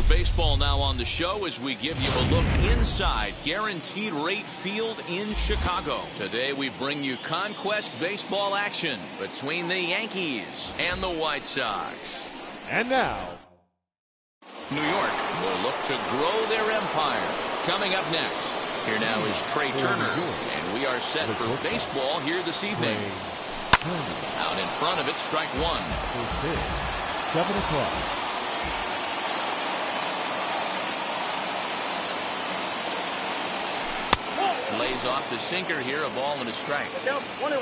Baseball now on the show as we give you a look inside Guaranteed Rate Field in Chicago. Today we bring you Conquest baseball action between the Yankees and the White Sox. And now, New York will look to grow their empire. Coming up next, here now is Trey Turner, and we are set for baseball here this evening. Out in front of it, strike one. 7 o'clock. Lays off the sinker here, a ball and a strike.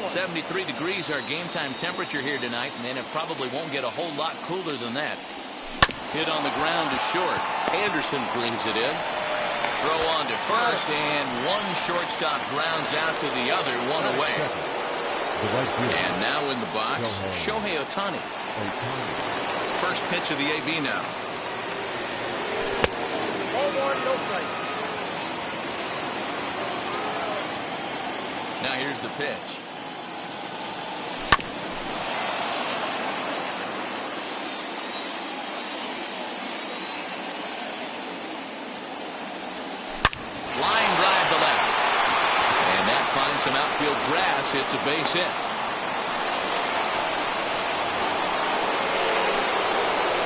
73 degrees our game time temperature here tonight, and it probably won't get a whole lot cooler than that. Hit on the ground to short. Anderson brings it in. Throw on to first, and one shortstop grounds out to the other, one away. And now in the box, Shohei Ohtani. First pitch of the AB now. Ball one, no strike. Now here's the pitch. Line drive to left. And that finds some outfield grass. It's a base hit.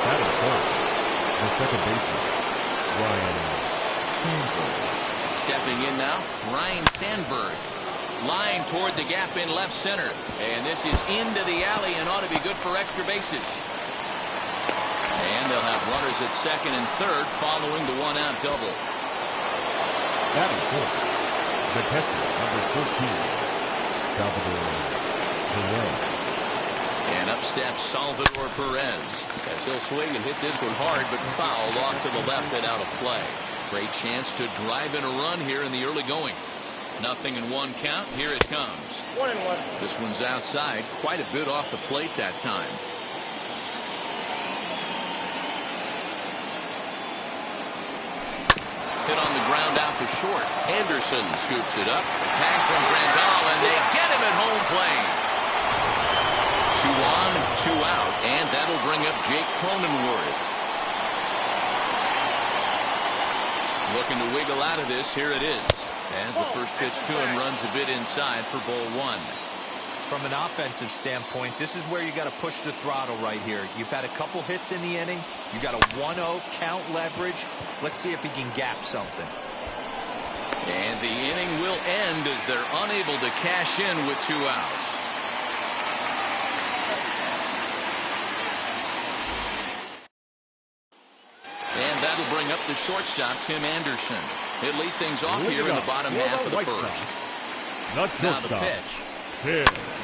That is first. The second baseman, Ryan Sandberg. Stepping in now, Ryan Sandberg. Line toward the gap in left center. And this is into the alley and ought to be good for extra bases. And they'll have runners at second and third following the one-out double. That is fourth. The catcher, number 14, Salvador Perez. And up steps Salvador Perez as he'll swing and hit this one hard, but foul off to the left and out of play. Great chance to drive in a run here in the early going. Nothing in one count. Here it comes. 1-1. This one's outside, quite a bit off the plate that time. Hit on the ground out to short. Anderson scoops it up. A tag from Grandal, and they get him at home plate. 2 on, 2 out, and that'll bring up Jake Cronenworth. Looking to wiggle out of this. Here it is. As the first pitch to him runs a bit inside for ball 1. From an offensive standpoint, this is where you got to push the throttle right here. You've had a couple hits in the inning. You got a 1-0 count leverage. Let's see if he can gap something. And the inning will end as they're unable to cash in with 2 outs. And that'll bring up the shortstop, Tim Anderson. He'll lead things off here in the bottom half of the first. Now the pitch.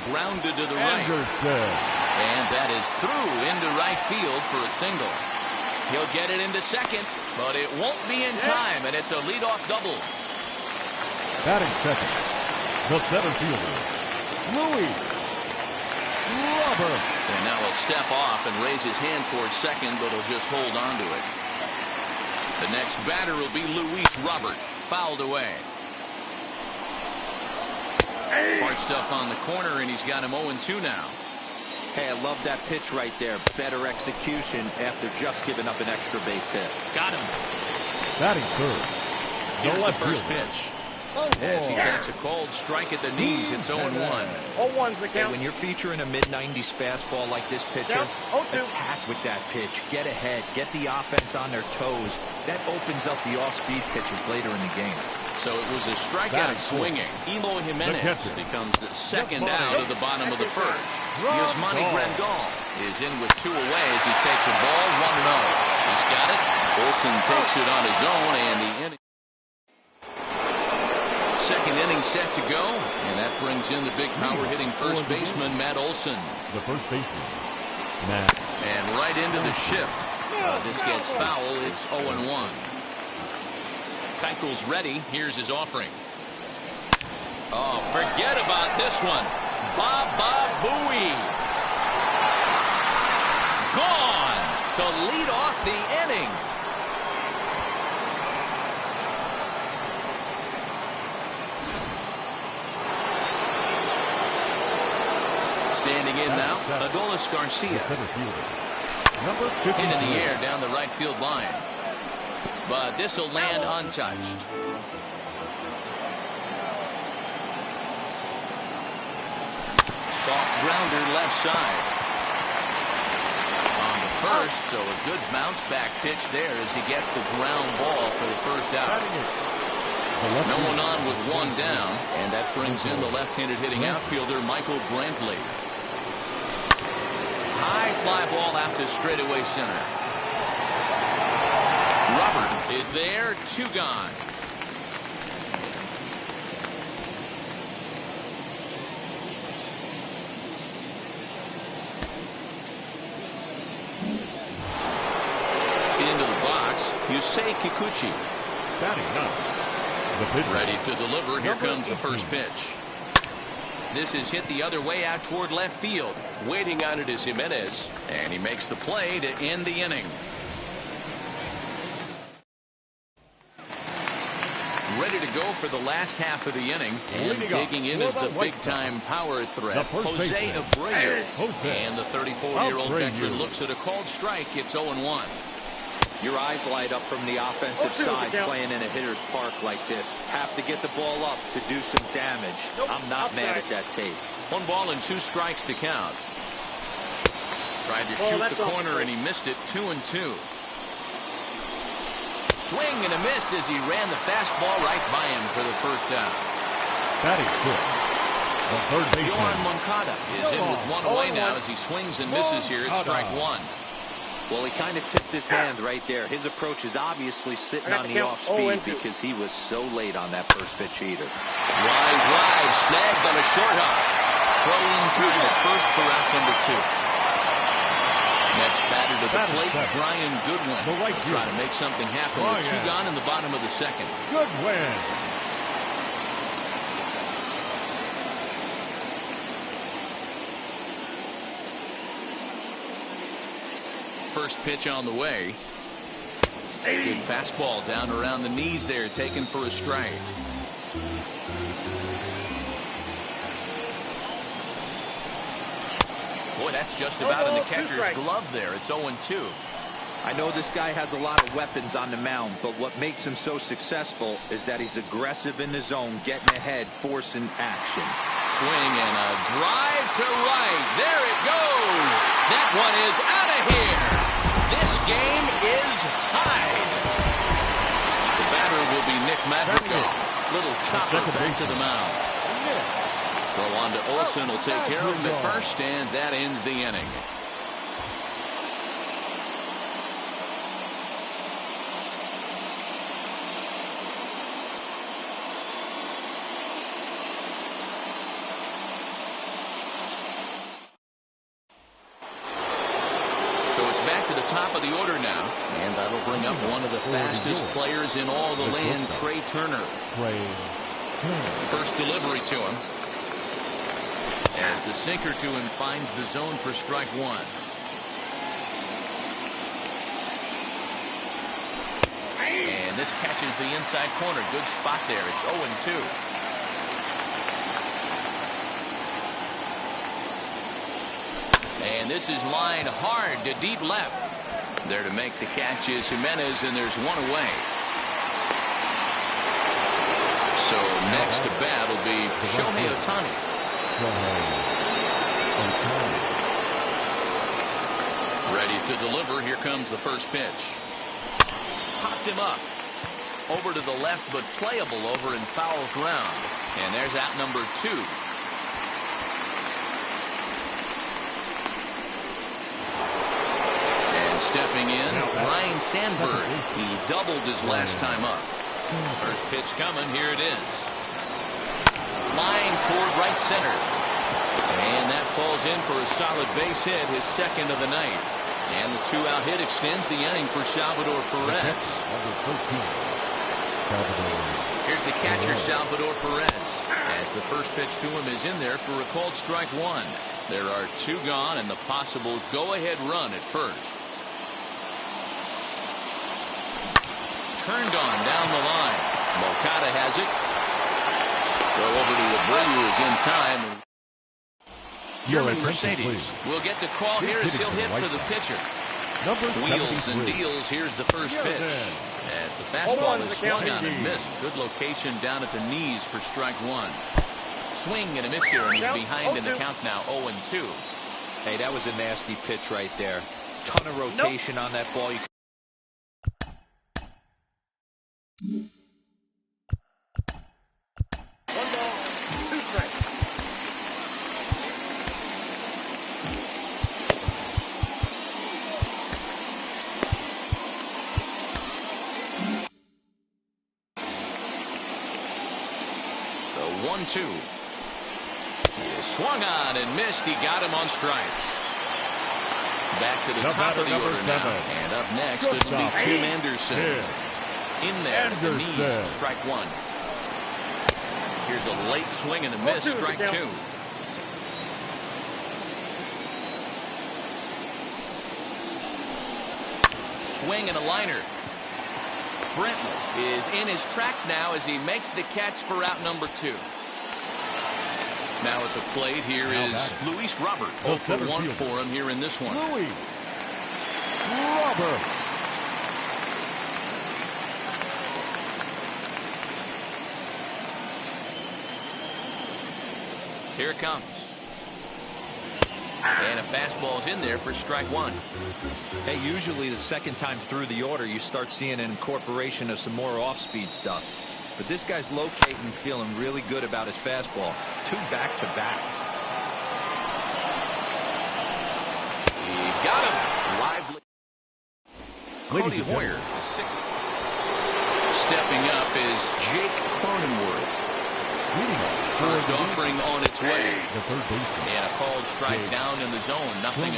Grounded to the right. And that is through into right field for a single. He'll get it into second, but it won't be in time, and it's a leadoff double. Batting second, the center fielder, Louis Robert. And now he'll step off and raise his hand towards second, but he'll just hold on to it. The next batter will be Luis Robert, fouled away. Hard stuff on the corner, and he's got him 0-2 now. Hey, I love that pitch right there. Better execution after just giving up an extra base hit. Got him. Batting third, Here's the first pitch. As he takes a cold strike at the knees, it's 0-1. 0-1's the Hey, count. when you're featuring a mid-90s fastball like this pitcher, attack with that pitch. Get ahead. Get the offense on their toes. That opens up the off-speed pitches later in the game. So it was a strikeout swinging. Eloy Jimenez becomes the second out of the bottom of the first. Yasmani Grandal is in with 2 away as he takes a ball 1-0. He's got it. Olsen takes it on his own, and the inning. Second inning set to go, and that brings in the big power hitting first baseman Matt Olson. The first baseman, Matt. And right into the shift. This gets foul. It's 0-1. Keuchel's ready. Here's his offering. Oh, forget about this one. Baba Booey. Gone to lead off the inning. Standing in now, Adolis Garcia. The center fielder, number 53. Hit in the air down the right field line. But this will land untouched. Soft grounder left side. On the first, so a good bounce back pitch there as he gets the ground ball for the first out. No one on with 1 down, and that brings in the left-handed hitting outfielder Michael Brantley. High fly ball out to straightaway center. Robert is there, 2 gone. Yusei Kikuchi. Batting ninth, the pitcher. Ready to deliver. Here Number comes the 18. first pitch. This is hit the other way out toward left field. Waiting on it is Jimenez, and he makes the play to end the inning. Ready to go for the last half of the inning, and digging in is the big-time power threat, Jose Abreu. And the 34-year-old veteran looks at a called strike. It's 0-1. Your eyes light up from the offensive side playing in a hitter's park like this. Have to get the ball up to do some damage. I'm not mad at that tape. 1 ball and 2 strikes to count. Tried to shoot the corner and he missed it. 2-2. Swing and a miss as he ran the fastball right by him for the first down. Batting fifth, the third baseman. Yohan Moncada is in with 1 away now as he swings and misses here at strike 1. Well, he kind of tipped his hand right there. His approach is obviously sitting on the off speed because he was so late on that first pitch heater. Line drive snagged on a short hop. Throwing time at first for out number 2. Next batter to the plate, Brian Goodwin. Trying to make something happen with 2 gone in the bottom of the second. Goodwin. First pitch on the way. Good fastball down around the knees there, taken for a strike. Boy, that's just about in the catcher's glove there. It's 0-2. I know this guy has a lot of weapons on the mound, but what makes him so successful is that he's aggressive in the zone, getting ahead, forcing action. Swing and a drive to right. There it goes. That one is out of here. This game is tied. The batter will be Nick Madrigal. Little chopper back to the mound. Throw on to Olsen will take care of him at first, and that ends the inning. Top of the order now, and that'll bring up one of the fastest players in all the land, Trey Turner. First delivery to him, as the sinker to him finds the zone for strike 1. And this catches the inside corner. Good spot there. It's 0-2. And this is lined hard to deep left. There to make the catch is Jimenez, and there's 1 away. So next to bat will be Shohei Ohtani. Ready to deliver. Here comes the first pitch. Popped him up. Over to the left, but playable over in foul ground. And there's out number 2. Stepping in, Ryan Sandberg. He doubled his last time up. First pitch coming. Here it is. Line toward right center. And that falls in for a solid base hit, his second of the night. And the 2-out hit extends the inning for Salvador Perez. Here's the catcher, Salvador Perez. As the first pitch to him is in there for a called strike 1. There are 2 gone and the possible go-ahead run at first. Turned on down the line. Moncada has it. Throw over to Abreu is in time. German Mercedes will get the call here as he'll hit for the pitcher. Wheels and deals. Here's the first pitch. As the fastball is swung on and missed. Good location down at the knees for strike 1. Swing and a miss here, and he's behind in the count now, 0-2. Hey, that was a nasty pitch right there. Ton of rotation on that ball. 1 ball, 2 strikes. The 1-2. He is swung on and missed. He got him on strikes. Back to the top of the order now. And up next, it'll be Tim Anderson. In there at the knees, strike one. Here's a late swing and a miss, strike two. Swing and a liner. Brenton is in his tracks now as he makes the catch for out number two. Now at the plate, here is Luis Robert. 0 for 1 for him here in this one. Luis Robert. Here it comes. And a fastball's in there for strike one. Hey, usually the second time through the order, you start seeing an incorporation of some more off-speed stuff. But this guy's locating, feeling really good about his fastball. 2 back-to-back. He got him. Lively. Cody Hoyer is 6th. Stepping up is Jake Cronenworth. First offering on its way. And a called strike down in the zone. 0-1.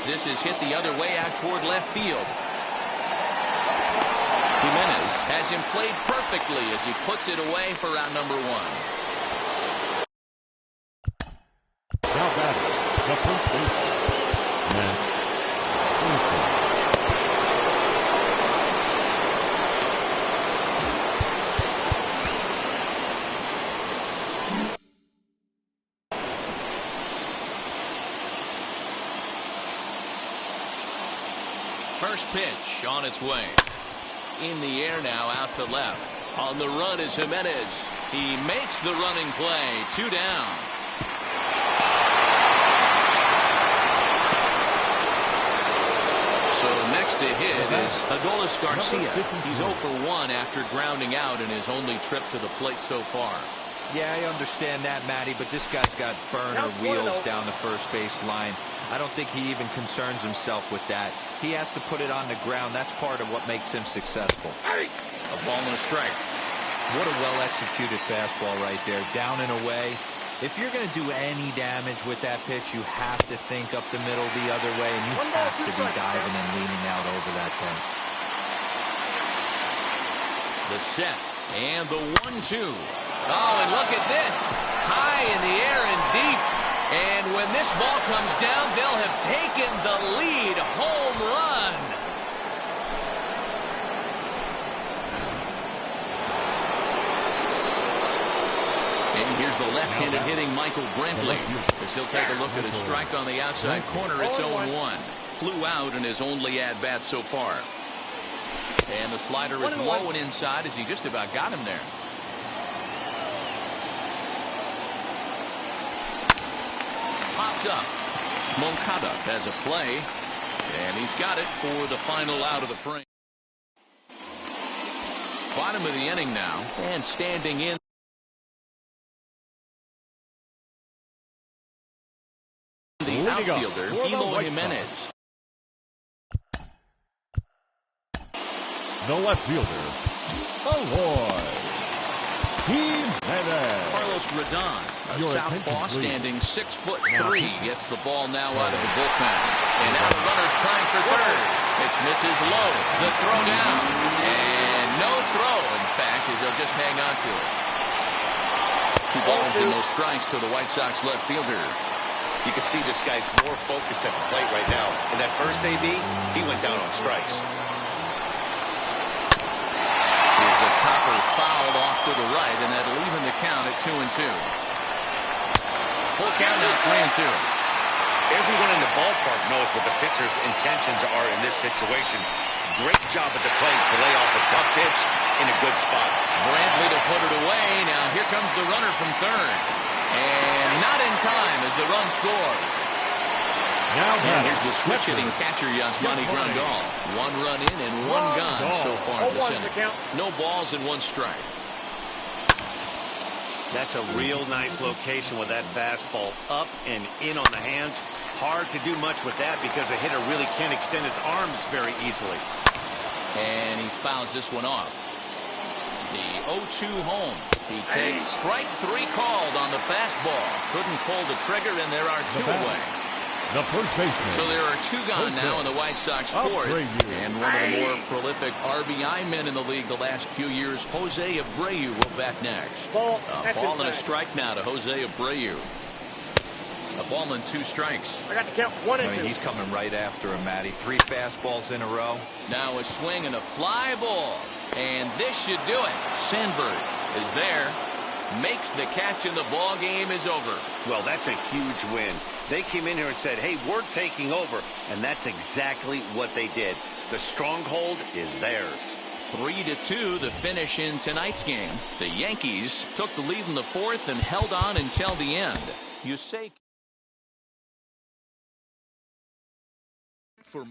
This is hit the other way out toward left field. Jimenez has him played perfectly as he puts it away for out number one. Now batting, the first baseman, First pitch on its way. In the air now, out to left. On the run is Jimenez. He makes the running play. 2 down. So next to hit is Adolis Garcia. He's 0 for 1 after grounding out in his only trip to the plate so far. Yeah, I understand that, Matty, but this guy's got burner wheels down the first base line. I don't think he even concerns himself with that. He has to put it on the ground. That's part of what makes him successful. A ball and a strike. What a well-executed fastball right there. Down and away. If you're going to do any damage with that pitch, you have to think up the middle the other way, and you have to be diving and leaning out over that thing. The set and the 1-2. Oh, and look at this. High in the air and deep. And when this ball comes down, they'll have taken the lead. Home run. And here's the left-handed hitting Michael Brantley. As he'll take a look at his strike on the outside corner, it's 0-1. Flew out in his only at-bat so far. And the slider is low and inside as he just about got him there. Popped up. Moncada has a play, and he's got it for the final out of the frame. Bottom of the inning now, and standing in the outfielder, Eloy Jimenez. the left fielder, Eloy Jimenez. Carlos Rodon, a southpaw standing 6'3", gets the ball now out of the bullpen. And now the runner's trying for third. Pitch misses low. The throw down. And no throw, in fact, as they'll just hang on to it. 2 balls and no strikes to the White Sox left fielder. You can see this guy's more focused at the plate right now. In that first AB, he went down on strikes. Here's a chopper fouled off to the right, and that'll even the count at 2-2. Full count now, 3-2. Everyone in the ballpark knows what the pitcher's intentions are in this situation. Great job at the plate to lay off a tough pitch in a good spot. Brantley to put it away. Now here comes the runner from third. And not in time as the run scores. Now here's the switch hitting catcher Yasmani Grandal. 1 run in and 1 gone so far this inning. No balls and 1 strike. That's a real nice location with that fastball up and in on the hands. Hard to do much with that because a hitter really can't extend his arms very easily. And he fouls this one off. The 0-2 home. He takes strike 3 called on the fastball. Couldn't pull the trigger, and there are 2 away. The first baseman. So there are 2 gone now in the White Sox fourth. And one of the more prolific RBI men in the league the last few years, Jose Abreu, will bat next. A ball and a strike now to Jose Abreu. A ball and 2 strikes. I got to count 1 and 2. He's coming right after him, Matty. 3 fastballs in a row. Now a swing and a fly ball. And this should do it. Sandberg is there. Makes the catch, and the ball game is over. Well, that's a huge win. They came in here and said, hey, we're taking over. And that's exactly what they did. The stronghold is theirs. 3-2 the finish in tonight's game. The Yankees took the lead in the 4th and held on until the end. You say for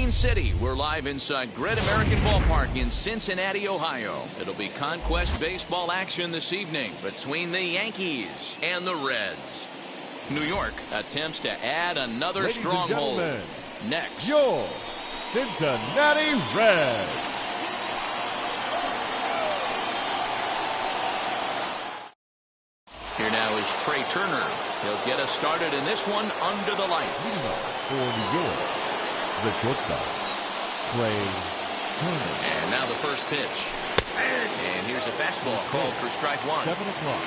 Queen City. We're live inside Great American Ballpark in Cincinnati, Ohio. It'll be conquest baseball action this evening between the Yankees and the Reds. New York attempts to add another Ladies stronghold. and gentlemen, Next, your Cincinnati Reds. here now is Trey Turner. He'll get us started in this one under the lights. For New York, the shortstop, Trey Turner. And now the first pitch. And here's a fastball called for strike one. 7 o'clock.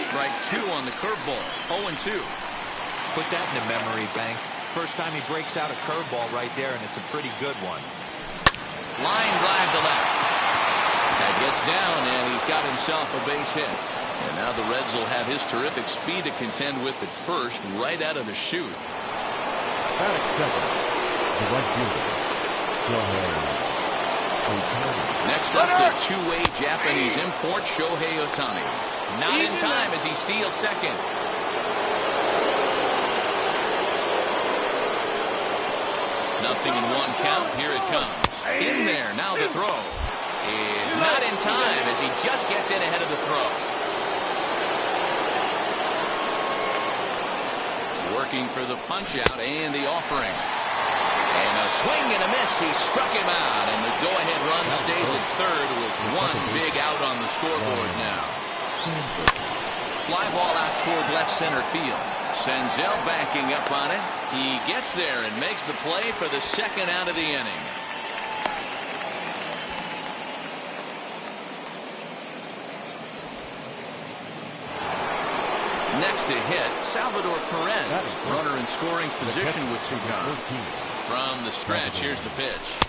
Strike two on the curveball. 0-2. Put that in the memory bank. First time he breaks out a curveball right there, and it's a pretty good one. Line drive to left. That gets down, and he's got himself a base hit. And now the Reds will have his terrific speed to contend with at first, right out of the chute. Batting second, the right fielder, Shohei Ohtani. Next up, the two-way Japanese import, Shohei Ohtani. Not in time as he steals second. Nothing in one count. Here it comes. In there. Now the throw is not in time as he just gets in ahead of the throw. Working for the punch-out and the offering. And a swing and a miss. He struck him out, and the go-ahead run stays at third with one big out on the scoreboard now. Fly ball out toward left center field. Senzel backing up on it. He gets there and makes the play for the second out of the inning. Next to hit, Salvador Perez. Runner in scoring position with two gone. From the stretch, here's the pitch.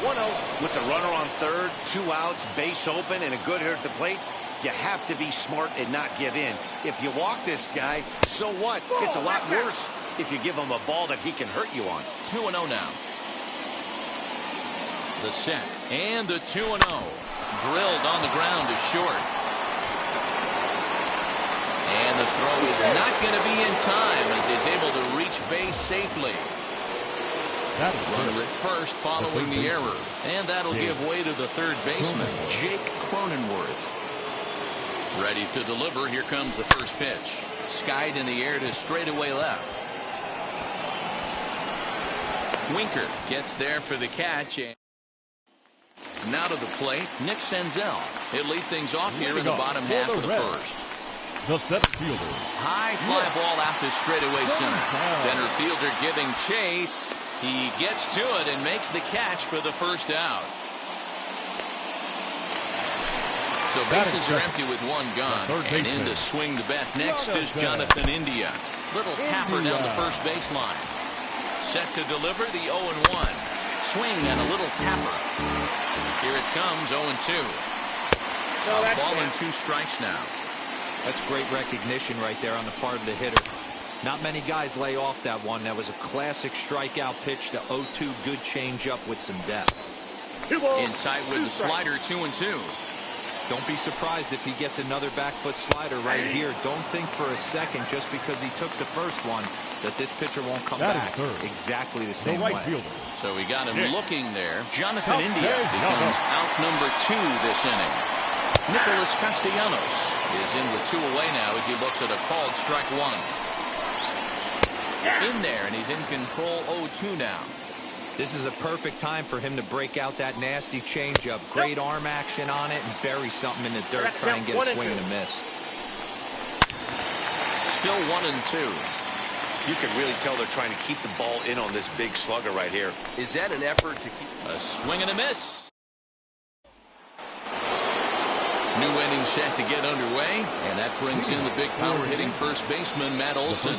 1-0 with the runner on third, 2 outs, base open, and a good hitter at the plate. You have to be smart and not give in. If you walk this guy, so what? It's a lot worse if you give him a ball that he can hurt you on. 2-0 now. The set and the 2-0. Drilled on the ground to short. And the throw is not going to be in time as he's able to reach base safely. Runner at first following the error. And that'll give way to the third baseman, Jake Cronenworth. Ready to deliver. Here comes the first pitch. Skied in the air to straightaway left. Winker gets there for the catch. And now to the plate, Nick Senzel. He'll lead things off here in the bottom half of the first. The center fielder. High fly ball out to straightaway center. Center fielder giving chase. He gets to it and makes the catch for the first out. So bases are empty with one gone. And in to swing the bat next is Jonathan India. Little tapper down the first baseline. Set to deliver the 0-1. Swing and a little tapper. Here it comes, 0-2. A ball and 2 strikes now. That's great recognition right there on the part of the hitter. Not many guys lay off that one. That was a classic strikeout pitch. The 0-2 good changeup with some depth. In tight with the slider, 2-2. Don't be surprised if he gets another back foot slider right here. Don't think for a second, just because he took the first one, that this pitcher won't come back exactly the same way. So we got him looking there. Jonathan India becomes out number 2 this inning. Nicholas Castellanos is in with 2 away now as he looks at a called strike 1. In there, and he's in control 0-2 now. This is a perfect time for him to break out that nasty changeup. Great arm action on it and bury something in the dirt. Try and get a swing and a miss. Still 1-2. You can really tell they're trying to keep the ball in on this big slugger right here. Is that an effort to keep a swing and a miss? New inning set to get underway, and that brings in the big power hitting first baseman Matt Olson.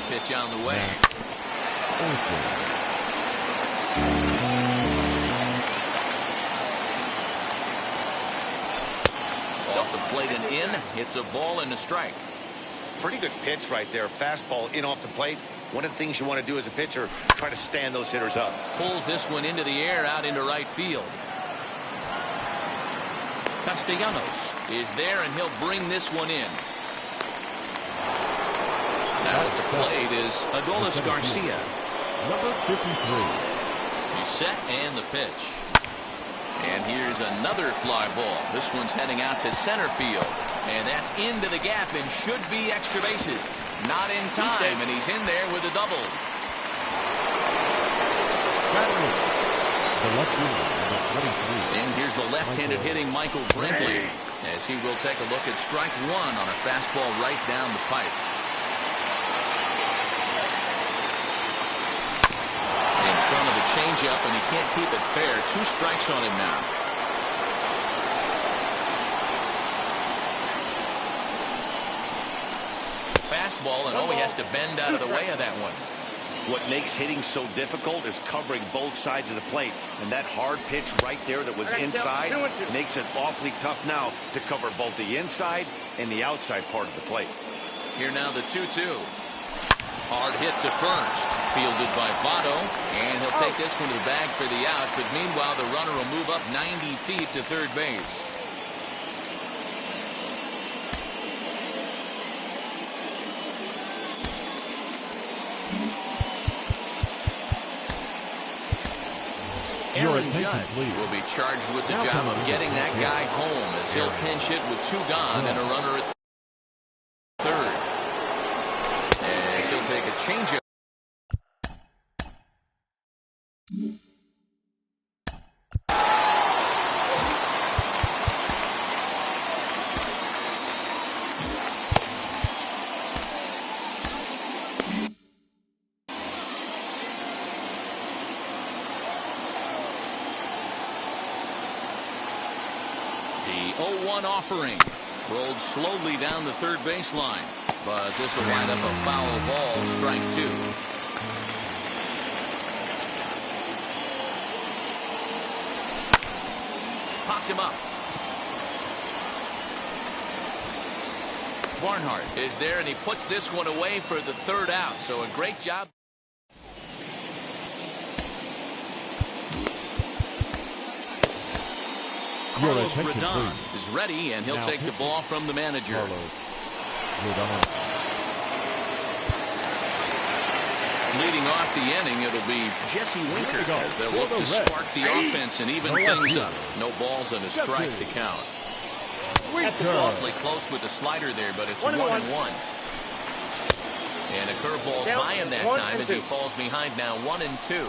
Pitch on the way. Off the plate and in. It's a ball and a strike. Pretty good pitch right there. Fastball in off the plate. One of the things you want to do as a pitcher, try to stand those hitters up. Pulls this one into the air out into right field. Castellanos is there, and he'll bring this one in. plate is Adolis Garcia. Number 53. He's set and the pitch. And here's another fly ball. This one's heading out to center field. And that's into the gap and should be extra bases. Not in time, and he's in there with a double. The left fielder, number 23. And here's the left-handed hitting Michael Brantley, as he will take a look at strike one on a fastball right down the pipe. In front of the changeup, and he can't keep it fair. 2 strikes on him now. Fastball, and he has to bend out of the way of that one. What makes hitting so difficult is covering both sides of the plate, and that hard pitch right there that was inside makes it awfully tough now to cover both the inside and the outside part of the plate. Here now the 2-2. Hard hit to first, fielded by Votto, and he'll take this one to the bag for the out, but meanwhile the runner will move up 90 feet to third base. Aaron Judge will be charged with the job of getting that guy home, as he'll pinch hit with 2 gone and a runner at third. As he'll take a changeup. The 0-1 offering rolled slowly down the third baseline, but this will wind up a foul ball, strike 2. Popped him up. Barnhart is there, and he puts this one away for the third out, so a great job. Carlos Rodon is ready, and he'll take the ball from the manager. Leading off the inning, it'll be Jesse Winker. They'll look to spark the offense and even things up. No balls and a strike to count. Awfully close with the slider there, but it's 1-1. And a curveball's by him that time as he falls behind now 1-2.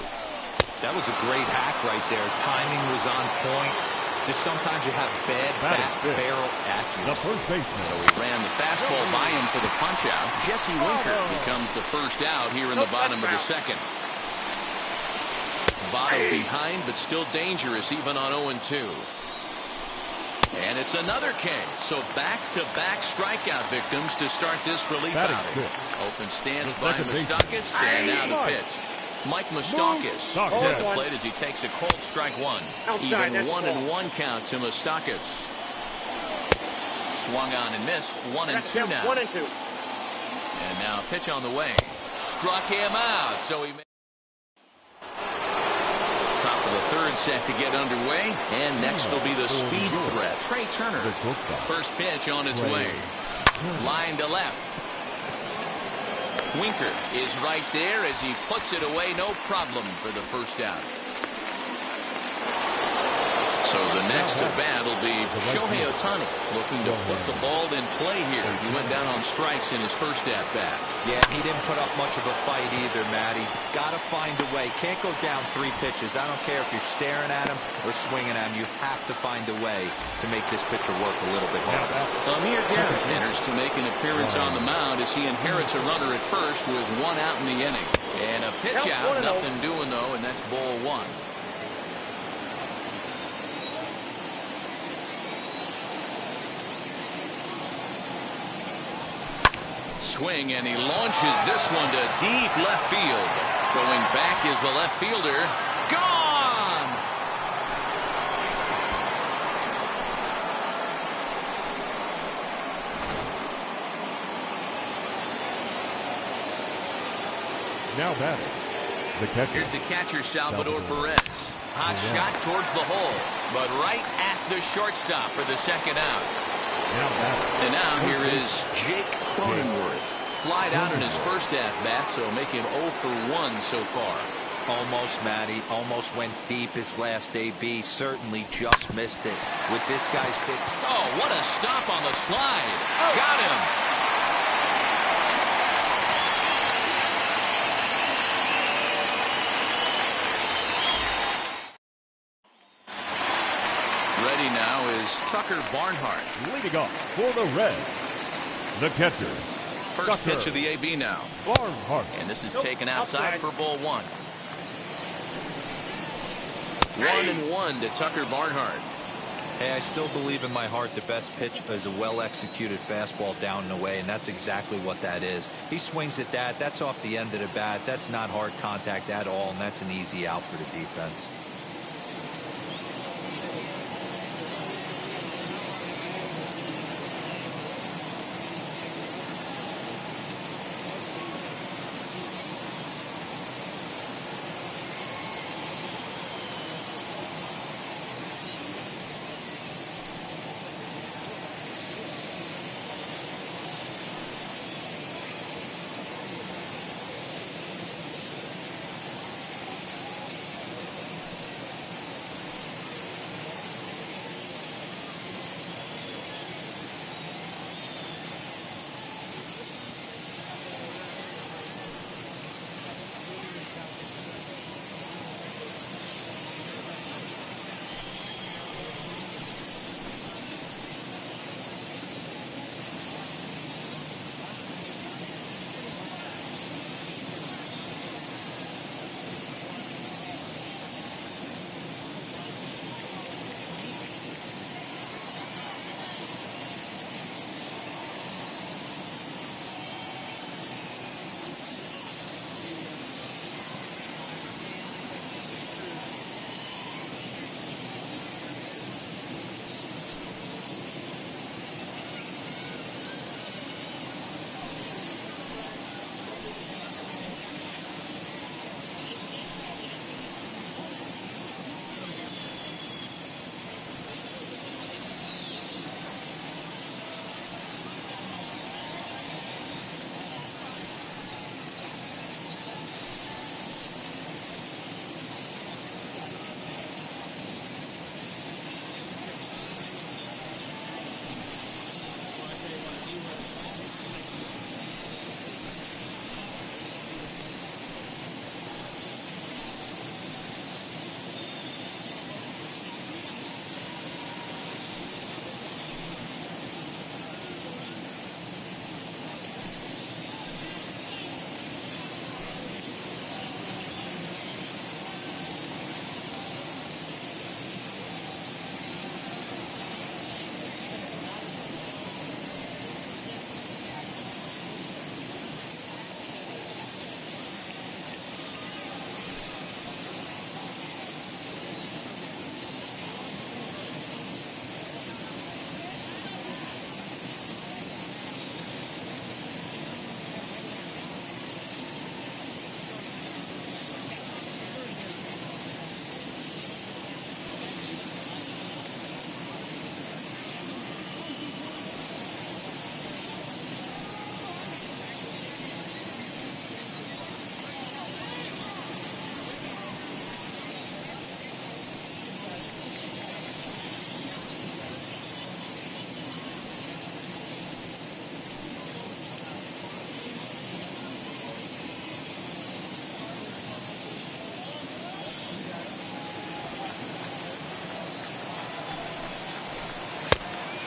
That was a great hack right there. Timing was on point. Just sometimes you have bad barrel accuracy. The first baseman. So he ran the fastball by him for the punch-out. Jesse Winker becomes the first out here in the bottom of the second. Votto behind, but still dangerous even on 0-2. And it's another K. So back-to-back strikeout victims to start this relief outing. Open stance by Moustakas, and now the pitch. Mike Moustakas is at the plate as he takes a cold strike 1. Even 1-1 count to Moustakas. Swung on and missed. 1-2 now. 1-2. And now pitch on the way. Struck him out. So he made top of the third set to get underway. And next will be the speed threat, Trey Turner. First pitch on its way. Line to left. Winker is right there as he puts it away, no problem for the first out. So the next at bat will be Shohei Ohtani, looking to put the ball in play here. He went down on strikes in his first at bat. Yeah, he didn't put up much of a fight either, Matty. Got to find a way. Can't go down 3 pitches. I don't care if you're staring at him or swinging at him. You have to find a way to make this pitcher work a little bit harder. Amir Garrett enters to make an appearance on the mound as he inherits a runner at first with 1 out in the inning. And a pitch out, nothing doing though, and that's ball 1. Swing, and he launches this one to deep left field. Going back is the left fielder. Gone! Now batting, the catcher. Here's the catcher, Salvador Perez. Hot shot towards the hole, but right at the shortstop for the second out. Now batting. And now here is Jake Cronenworth. flied out in his first at-bat, so make him 0 for 1 so far. Almost, Matty. Almost went deep his last AB. Certainly just missed it. With this guy's pitch. Oh, what a stop on the slide. Got him. Ready now is Tucker Barnhart. Leading off for the Reds, the catcher. First Tucker pitch of the AB now. Barnhart. And this is taken outside for ball 1. 1-1 to Tucker Barnhart. Hey, I still believe in my heart the best pitch is a well-executed fastball down and away, and that's exactly what that is. He swings at that. That's off the end of the bat. That's not hard contact at all, and that's an easy out for the defense.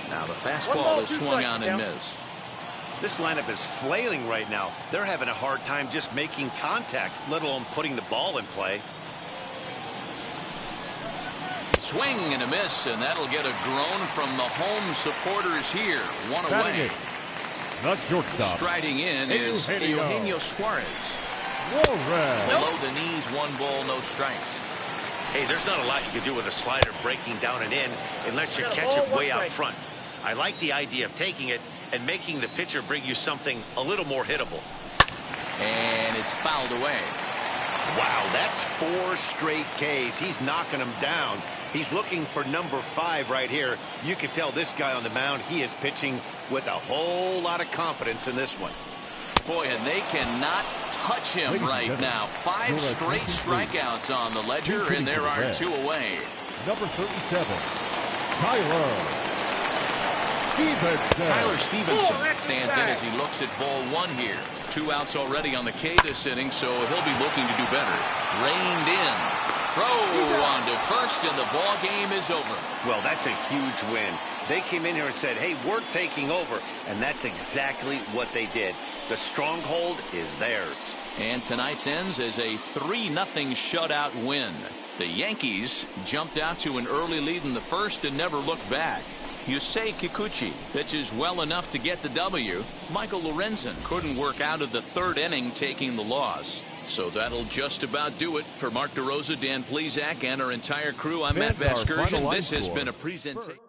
Now the fastball is swung on and missed. This lineup is flailing right now. They're having a hard time just making contact, let alone putting the ball in play. Swing and a miss, and that'll get a groan from the home supporters here. One away. The shortstop. Striding in is Eugenio Suarez. Below the knees, 1 ball, no strikes. Hey, there's not a lot you can do with a slider breaking down and in unless you catch it way out front. I like the idea of taking it and making the pitcher bring you something a little more hittable. And it's fouled away. Wow, that's 4 straight Ks. He's knocking them down. He's looking for number 5 right here. You can tell this guy on the mound, he is pitching with a whole lot of confidence in this one. Boy, and they cannot touch him right now. 5 straight strikeouts on the ledger, and there are 2 away. Number 37, Tyler Stevenson. Tyler Stevenson stands in as he looks at ball 1 here. 2 outs already on the K this inning, so he'll be looking to do better. Reined in. Throw on to first, and the ball game is over. Well, that's a huge win. They came in here and said, hey, we're taking over, and that's exactly what they did. The stronghold is theirs. And tonight's ends as a 3-0 shutout win. The Yankees jumped out to an early lead in the first and never looked back. Yusei Kikuchi pitches well enough to get the W. Michael Lorenzen couldn't work out of the 3rd inning, taking the loss. So that'll just about do it. For Mark DeRosa, Dan Plesac, and our entire crew, I'm Matt Vasgersian. This has been a presentation.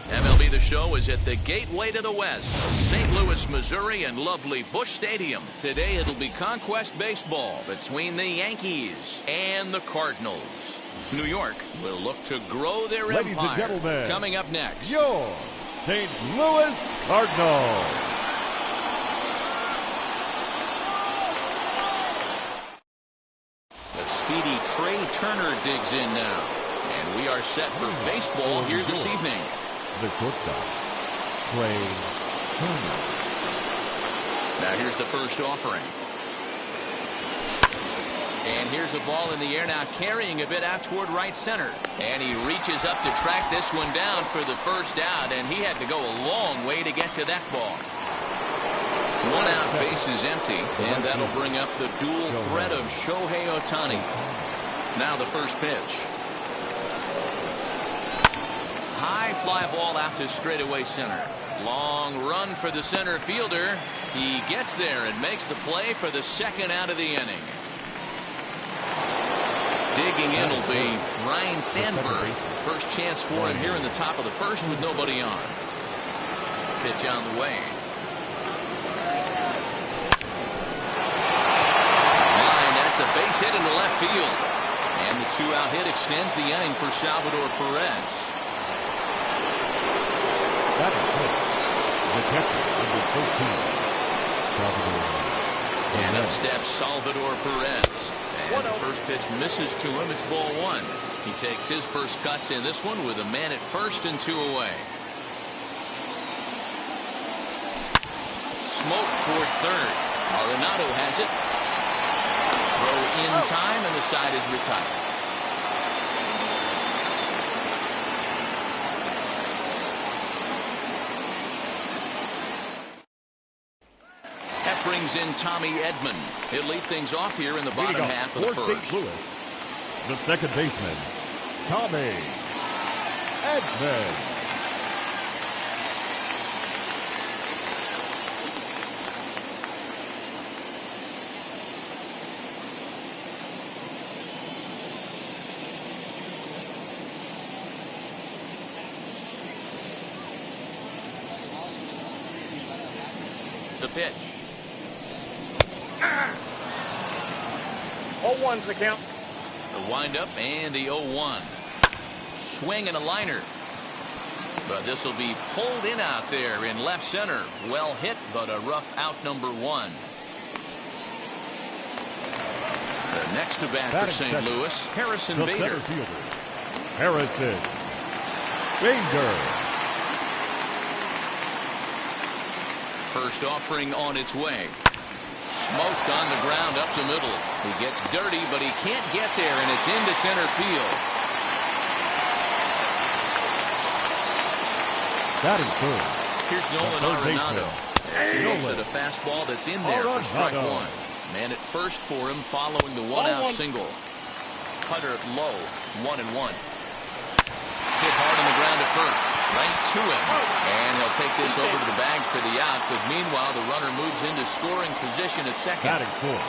MLB The Show is at the gateway to the West, St. Louis, Missouri, and lovely Busch Stadium. Today it'll be Conquest Baseball between the Yankees and the Cardinals. New York will look to grow their Ladies empire. and gentlemen, coming up next, your St. Louis Cardinals. The speedy Trey Turner digs in now. And we are set for baseball here this evening. The shortstop, Trey Turner. Now here's the first offering. And here's a ball in the air now, carrying a bit out toward right center. And he reaches up to track this one down for the first out, and he had to go a long way to get to that ball. One out, base is empty, and that'll bring up the dual threat of Shohei Ohtani. Now the first pitch. High fly ball out to straightaway center. Long run for the center fielder. He gets there and makes the play for the second out of the inning. Digging in will be Ryan Sandberg. First chance for him here in the top of the first with nobody on. Pitch on the way. Line, that's a base hit into left field. And the two-out hit extends the inning for Salvador Perez. That is it. The catcher, number 13, Salvador. And up steps Salvador Perez. As the first pitch misses to him, it's ball one. He takes his first cuts in this one with a man at first and two away. Smoke toward third. Arenado has it. Throw in time, and the side is retired. That brings in Tommy Edman. He'll lead things off here in the bottom half of the first. St. Louis, the second baseman, Tommy Edman. The pitch. 0-1's the count. The windup and the 0-1. Swing and a liner. But this will be pulled in out there in left center. Well hit, but a rough out, number 1. The next to bat for St. Louis, Harrison The Bader. center fielder, Harrison Bader. First offering on its way. Smoked on the ground up the middle. He gets dirty, but he can't get there, and it's into center field. That is good. Here's Nolan Arenado. As he looks at a fastball that's in there for strike 1. Man at first for him following the 1-out single. Cutter low, 1-1. Hit hard on the ground at first. Right to him. And he'll take this over to the bag for the out. But meanwhile, the runner moves into scoring position at second. Batting fourth.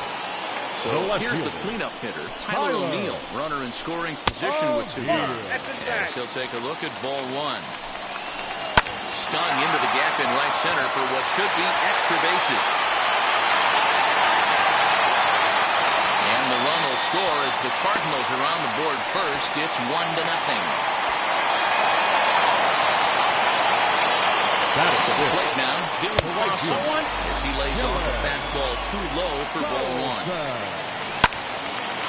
So here's the cleanup hitter, Tyler O'Neill. Runner in scoring position with 2 runs. As he'll take a look at ball 1. Stung into the gap in right center for what should be extra bases. And the run will score as the Cardinals are on the board first. It's 1-0. At the plate now, Dylan Cross as he lays off a fastball too low for ball 1.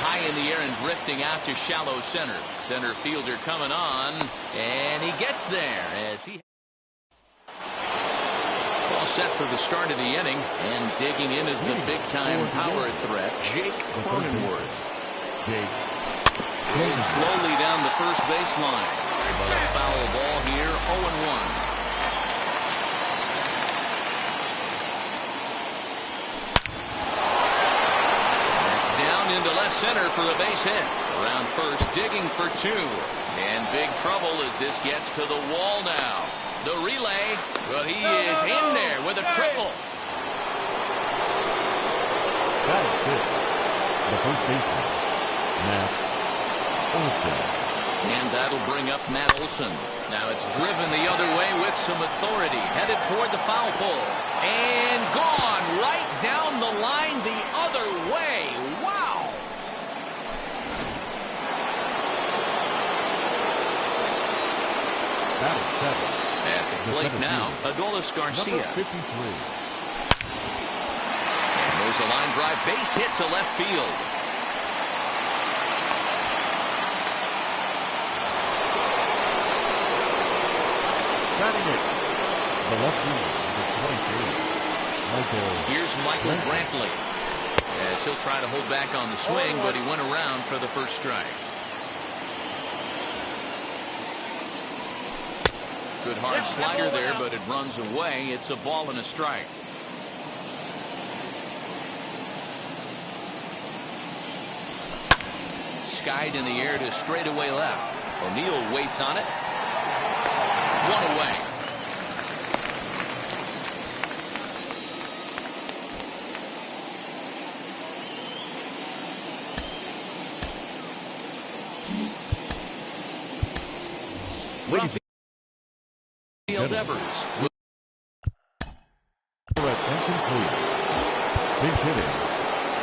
High in the air and drifting out to shallow center. Center fielder coming on, and he gets there as he... All set for the start of the inning, and digging in is the big-time power threat, Jake Cronenworth. Rolled slowly down the first baseline, but a foul ball here, 0-1. That's down into left center for a base hit. Around first, digging for 2. And big trouble as this gets to the wall now. The relay, but he is in there with a triple. That is good. The first baseman, Matt Olson. And that'll bring up Matt Olson. Now it's driven the other way with some authority. Headed toward the foul pole. And gone right down the line the other way. Wow. That is 7. At the plate now, Adolis Garcia. Number 53. And there's a line drive base hit to left field. Batting it. The left fielder, number 23. Here's Michael Brantley. As he'll try to hold back on the swing, but he went around for the first strike. Good hard slider there, but it runs away. It's a ball and a strike. Skied in the air to straightaway left. O'Neill waits on it. 1 away. Evers. Attention please. Pinch hitting.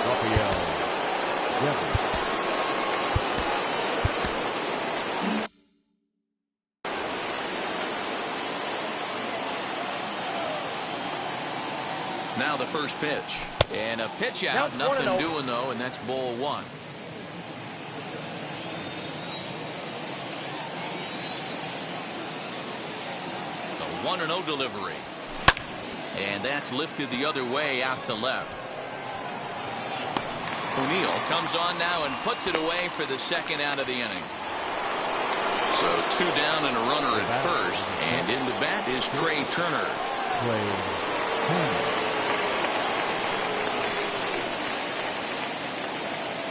Rafael Devers. Now the first pitch. And a pitch out. Nothing doing though, and that's ball 1. The 1-0 delivery. And that's lifted the other way out to left. O'Neill comes on now and puts it away for the second out of the inning. So 2 down and a runner at first. And in the bat is Trey Turner.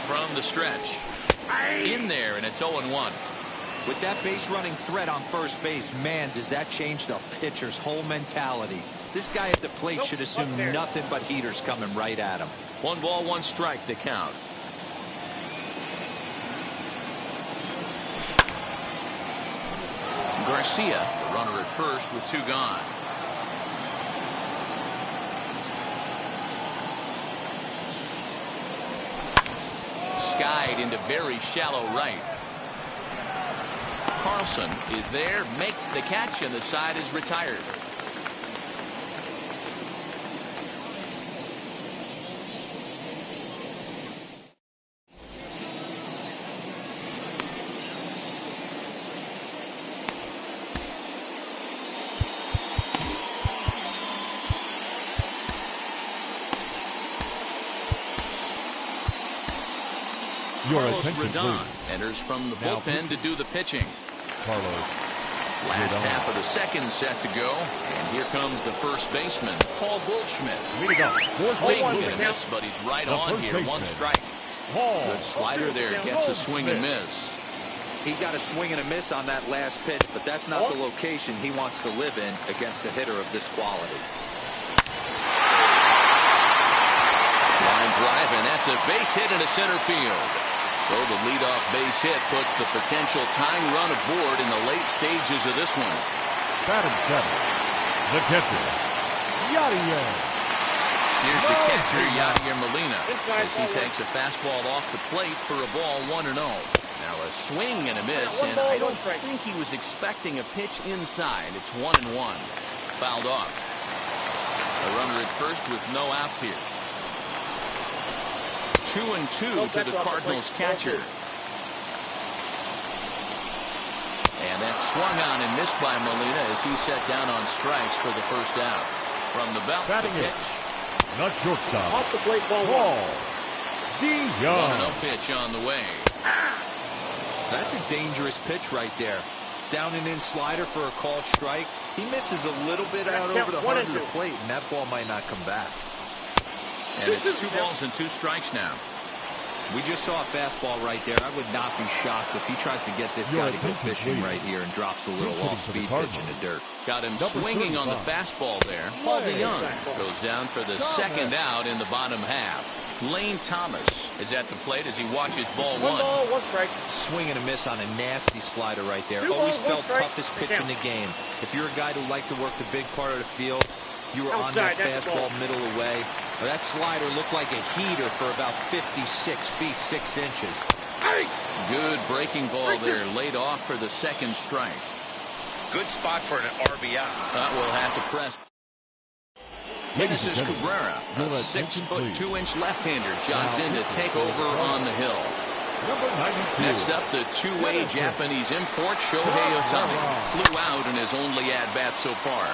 From the stretch. In there, and it's 0-1. With that base running threat on first base, man, does that change the pitcher's whole mentality. This guy at the plate should assume nothing but heaters coming right at him. 1 ball, 1 strike to count. Garcia, the runner at first with 2 gone. skied into very shallow right. Carlson is there, makes the catch, and the side is retired. Carlos Rodon enters from the bullpen to do the pitching. Last half of the second set to go, and here comes the first baseman, Paul Goldschmidt. Swing and a miss, but he's right on here. One strike. Good slider there, gets a swing and miss. He got a swing and a miss on that last pitch, but that's not the location he wants to live in against a hitter of this quality. Line drive, and that's a base hit into center field. So the leadoff base hit puts the potential tying run aboard in the late stages of this one. Batting seven, the catcher, Yadier. Here's the catcher, Yadier Molina, as he takes a fastball off the plate for a ball 1-0. Now a swing and a miss, and I don't think he was expecting a pitch inside. It's 1-1. Fouled off. A runner at first with no outs here. 2-2 to the Cardinals catcher. And that's swung on and missed by Molina as he set down on strikes for the first out. From the belt, the pitch. Not shortstop. Off the plate, ball 1-0 pitch on the way. That's a dangerous pitch right there. Down and in slider for a called strike. He misses a little bit out over the heart of the plate, and that ball might not come back. And it's 2 balls and 2 strikes now. We just saw a fastball right there. I would not be shocked if he tries to get this guy to go fishing right here and drops a little off-speed pitch in the dirt. Got him swinging on the fastball there. Paul DeYoung goes down for the second out in the bottom half. Lane Thomas is at the plate as he watches ball 1. Swing and a miss on a nasty slider right there. Always felt toughest pitch in the game. If you're a guy who liked to work the big part of the field, you were on that fastball middle away. That slider looked like a heater for about 56 feet 6 inches. Good breaking ball there, laid off for the second strike. Good spot for an RBI. We'll have to press. Genesis Cabrera, a 6'2" left-hander, jogs in to take over on the hill. Next up, the two-way Japanese import Shohei Ohtani flew out in his only at-bat so far.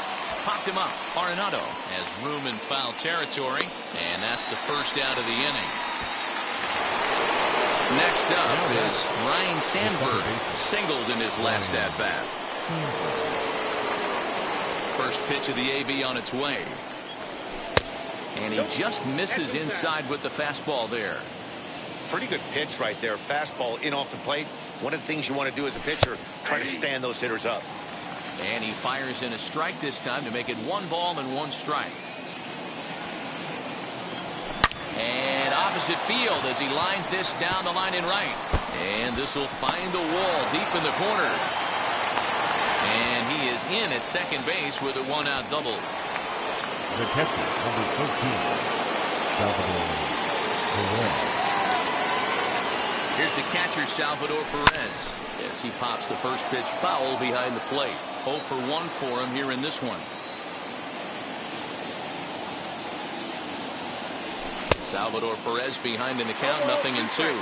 Popped him up. Arenado has room in foul territory, and that's the first out of the inning. Next up is Ryan Sandberg, singled in his last at-bat. First pitch of the AB on its way. And he just misses inside with the fastball there. Pretty good pitch right there. Fastball in off the plate. One of the things you want to do as a pitcher, try to stand those hitters up. And he fires in a strike this time to make it 1 ball and 1 strike. And opposite field as he lines this down the line in right. And this will find the wall deep in the corner. And he is in at second base with a 1-out double. The catcher, number 13, Salvador Perez. Here's the catcher, Salvador Perez, as he pops the first pitch foul behind the plate. 0 for 1 for him here in this one. Salvador Perez behind in the count, 0-2.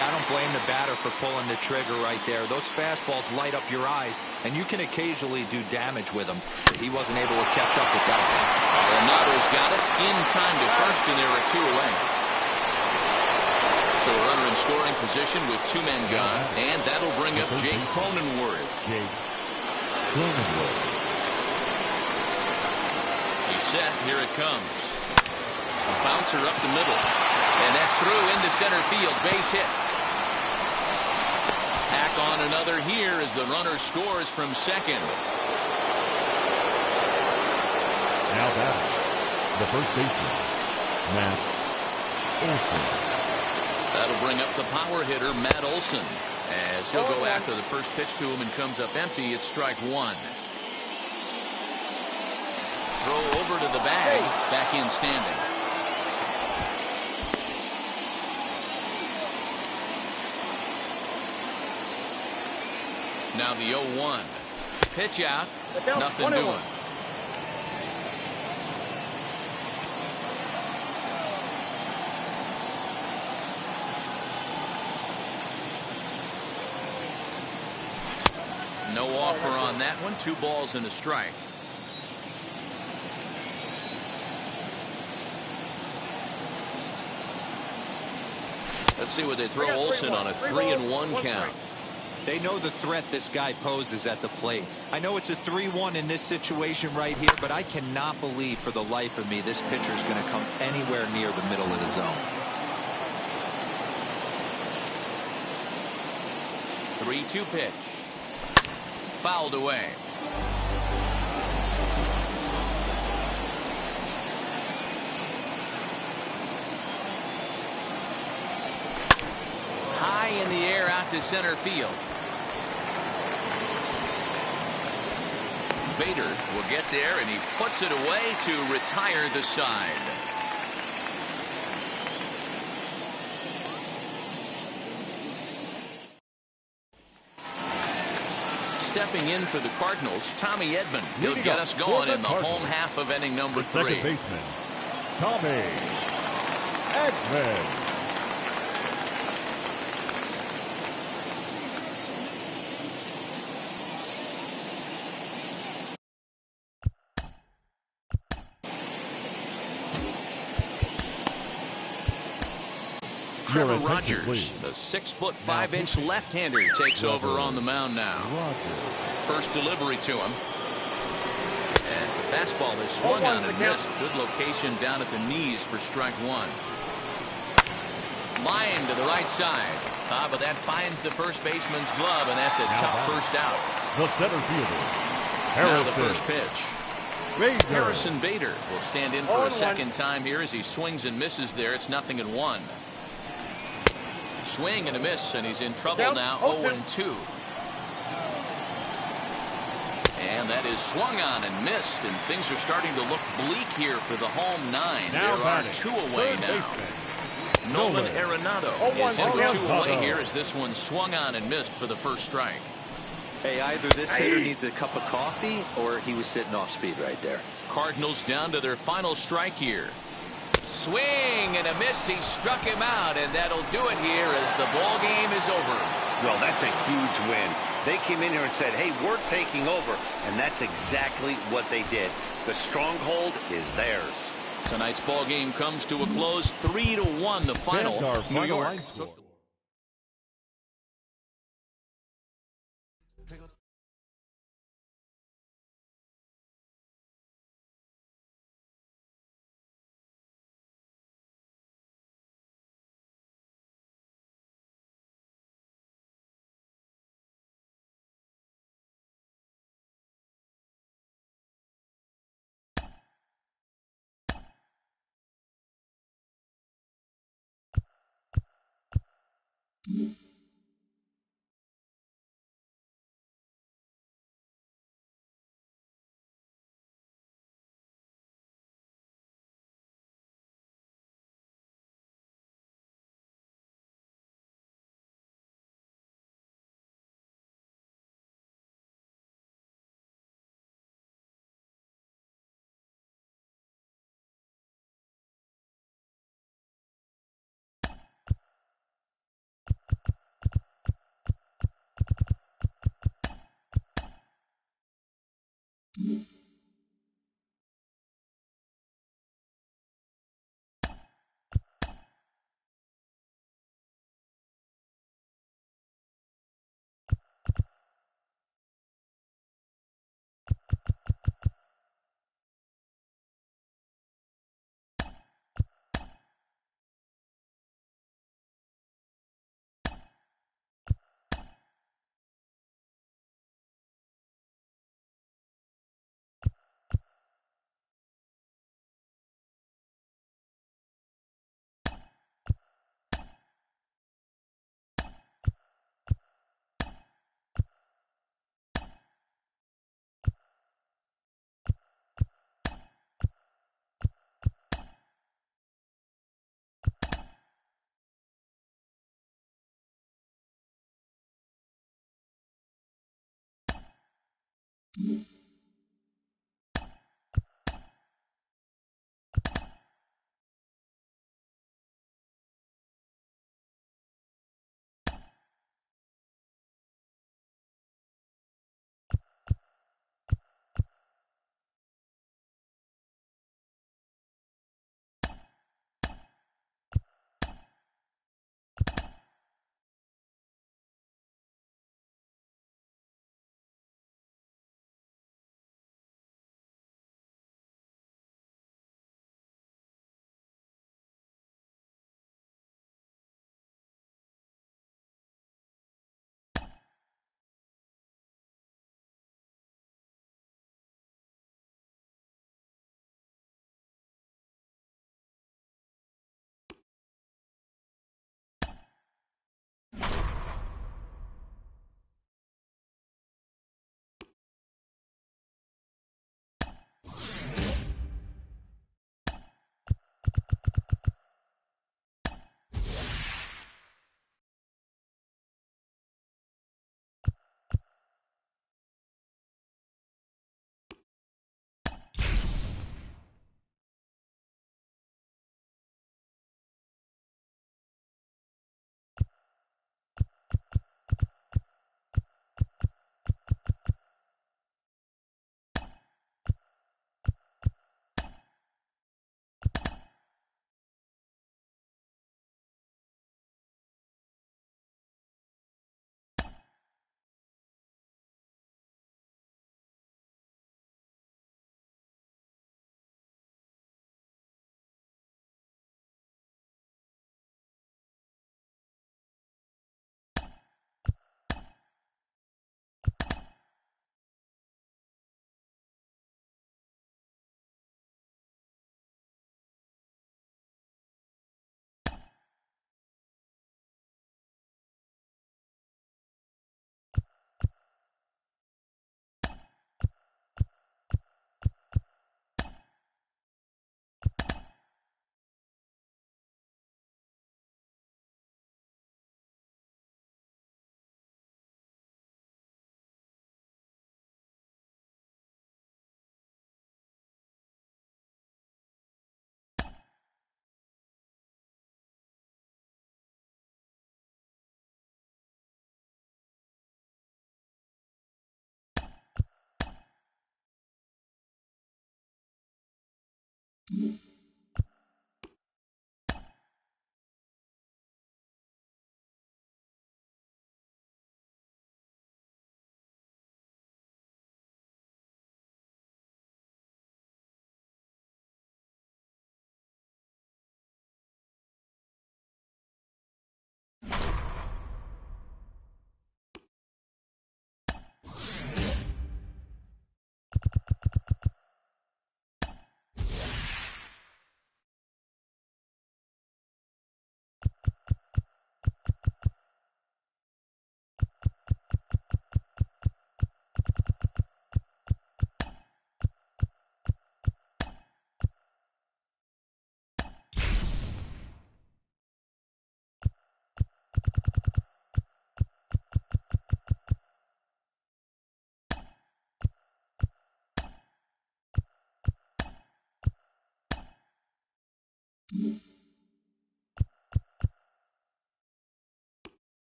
I don't blame the batter for pulling the trigger right there. Those fastballs light up your eyes, and you can occasionally do damage with them. But he wasn't able to catch up with that one. Arenado's got it in time to first, and there are 2 away. So a runner in scoring position with 2 men gone, and that'll bring up Jake Cronenworth. He's set. Here it comes. A bouncer up the middle, and that's through into center field. Base hit. Tack on another here as the runner scores from second. Now that the first baseman, Matt Olson. That'll bring up the power hitter, Matt Olson, as he'll go after the first pitch to him and comes up empty. It's strike 1. Throw over to the bag, back in standing. Now the 0-1. Pitch out. Nothing doing. No offer on that one. 2 balls and a strike. Let's see what they throw Olsen on a 3-1 count. They know the threat this guy poses at the plate. I know it's a 3-1 in this situation right here, but I cannot believe for the life of me this pitcher is going to come anywhere near the middle of the zone. 3-2 pitch. Fouled away. High in the air out to center field. Bader will get there, and he puts it away to retire the side. Stepping in for the Cardinals, Tommy Edman. He'll get us going in the home half of inning number 3. Second baseman, Tommy Edman. Trevor Rogers, the 6'5" left-hander, takes over on the mound now. First delivery to him. As the fastball is swung on and missed. Good location down at the knees for strike 1. Line to the right side. But that finds the first baseman's glove, and that's a tough first out. The center fielder, Now the first pitch. Bader. Harrison Bader will stand in for a second time here as he swings and misses there. It's 0-1. Swing and a miss, and he's in trouble now. 0-2. And that is swung on and missed, and things are starting to look bleak here for the home 9. Now there are 2 away now. Nolan Arenado is in with 2 away here as this one swung on and missed for the first strike. Hey, either this hitter needs a cup of coffee or he was sitting off speed right there. Cardinals down to their final strike here. Swing and a miss. He struck him out, and that'll do it here as the ball game is over. Well, that's a huge win. They came in here and said, hey, we're taking over, and that's exactly what they did. The stronghold is theirs. Tonight's ball game comes to a close. 3-1 the final. New York took the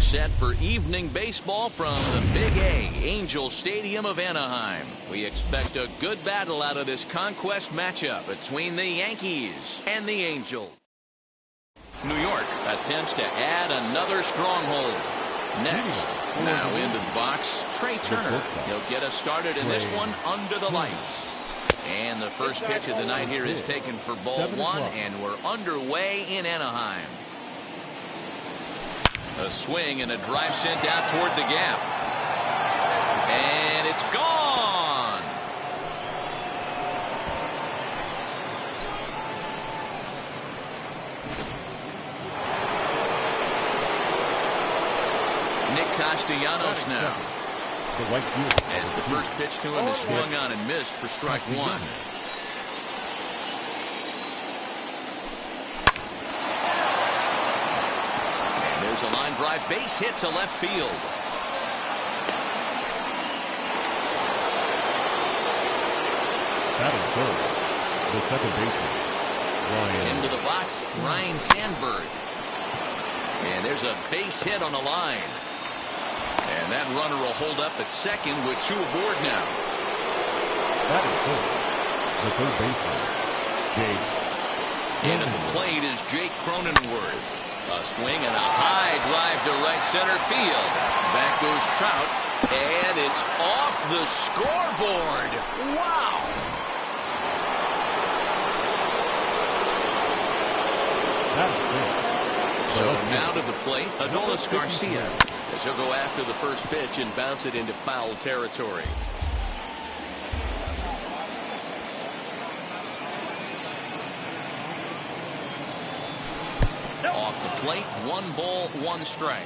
Set for evening baseball from the Big A, Angel Stadium of Anaheim. We expect a good battle out of this conquest matchup between the Yankees and the Angels. New York attempts to add another stronghold. Next, now into the box, Trey Turner. He'll get us started in this one under the lights. And the first pitch of the night here is taken for ball one, and we're underway in Anaheim. A swing and a drive sent out toward the gap. And it's gone. Nick Castellanos now. As the first pitch to him is swung on and missed for strike one. A line drive base hit to left field. That is third. The second baseman, Ryan. Into the box, Ryan Sandberg. And there's a base hit on the line. And that runner will hold up at second with two aboard now. That is third. The third baseman, Jake. And at the plate is Jake Cronenworth. A swing and a high drive to right center field. Back goes Trout, and it's off the scoreboard. Wow! So now to the plate, Adolis Garcia, as he'll go after the first pitch and bounce it into foul territory. Off the plate, 1 ball, 1 strike.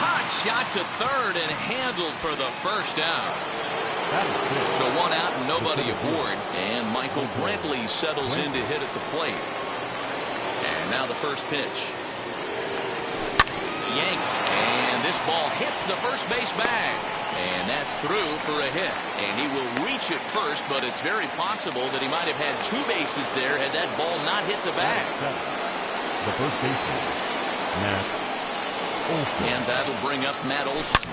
Hot shot to third and handled for the first out. So 1 out and nobody aboard. And Michael Brantley settles in to hit at the plate. And now the first pitch. Yank. And this ball hits the first base bag. And that's through for a hit. And he will reach it first, but it's very possible that he might have had 2 bases there had that ball not hit the bag. The first baseman, Matt Olson. And that'll bring up Matt Olson.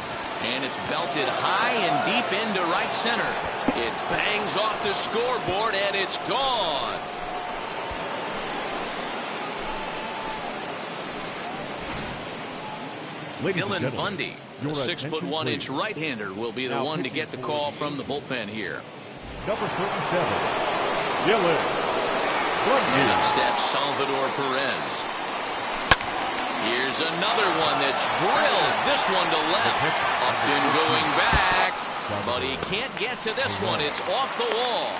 And it's belted high and deep into right center. It bangs off the scoreboard, and it's gone. Dylan Bundy, a 6'1" right-hander, will be the one to get the call from the bullpen here. Number 37, Dylan Bundy. And up steps Salvador Perez. Here's another one that's drilled. This one to left. Upton going back. But he can't get to this one. It's off the wall.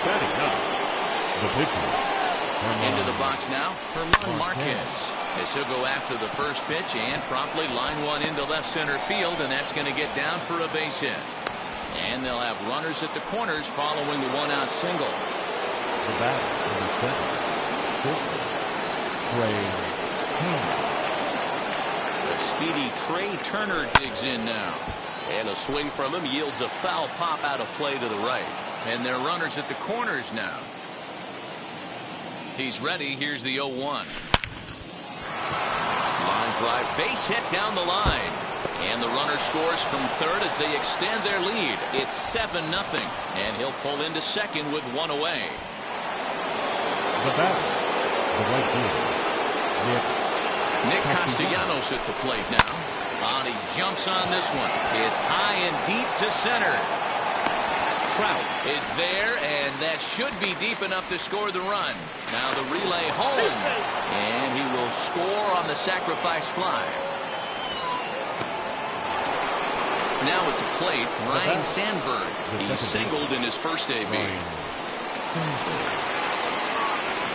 Batting up, the pitcher. Into the box now, Herman Marquez. As he'll go after the first pitch and promptly line one into left center field, and that's going to get down for a base hit. And they'll have runners at the corners following the one-out single. The batter, number 7, The speedy Trey Turner digs in now. And a swing from him yields a foul pop out of play to the right. And they're runners at the corners now. He's ready. Here's the 0-1. Line drive, base hit down the line. And the runner scores from third as they extend their lead. It's 7-0. And he'll pull into second with one away. The batter, the right fielder, Nick Castellanos at the plate now. And he jumps on this one. It's high and deep to center. Trout is there, and that should be deep enough to score the run. Now the relay home, and he will score on the sacrifice fly. Now at the plate, Ryan Sandberg. He singled in his first AB.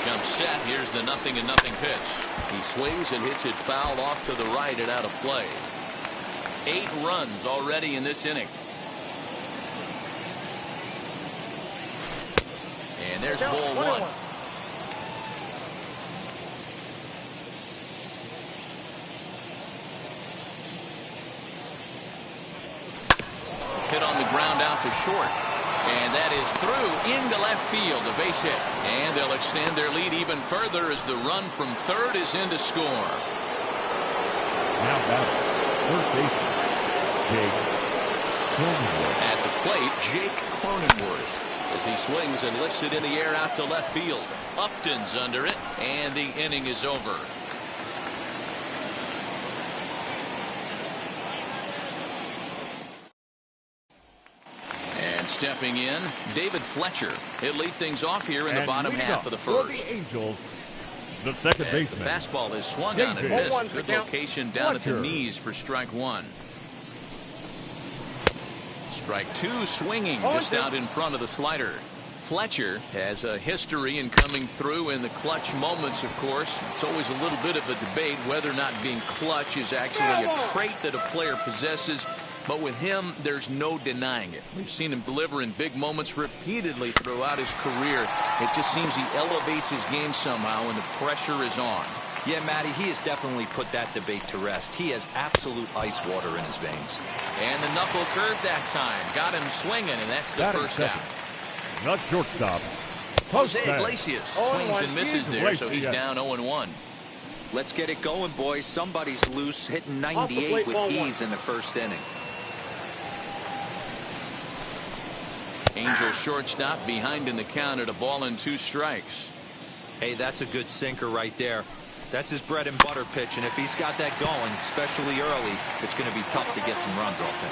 Comes set. Here's the 0-0 pitch. He swings and hits it foul off to the right and out of play. 8 runs already in this inning. And there's ball one. Hit on the ground out to short. And that is through into left field, a base hit. And they'll extend their lead even further as the run from third is in to score. Now batting, first baseman, Jake Cronenworth. At the plate, Jake Cronenworth. As he swings and lifts it in the air out to left field. Upton's under it, and the inning is over. And stepping in, David Fletcher. He'll lead things off here in the bottom half of the first. The Angels, the second baseman. The fastball is swung on and missed. Good location down at the knees for strike one. Strike two, swinging just out in front of the slider. Fletcher has a history in coming through in the clutch moments, of course. It's always a little bit of a debate whether or not being clutch is actually a trait that a player possesses. But with him, there's no denying it. We've seen him deliver in big moments repeatedly throughout his career. It just seems he elevates his game somehow when the pressure is on. Yeah, Matty, he has definitely put that debate to rest. He has absolute ice water in his veins. And the knuckle curve that time. Got him swinging, and that's the first out. Not shortstop. Jose Iglesias swings and misses there, so he's down 0-1. Let's get it going, boys. Somebody's loose, hitting 98 with ease in the first inning. Angels shortstop behind in the count at 1-2 strikes. Hey, that's a good sinker right there. That's his bread and butter pitch, and if he's got that going, especially early, it's going to be tough to get some runs off him.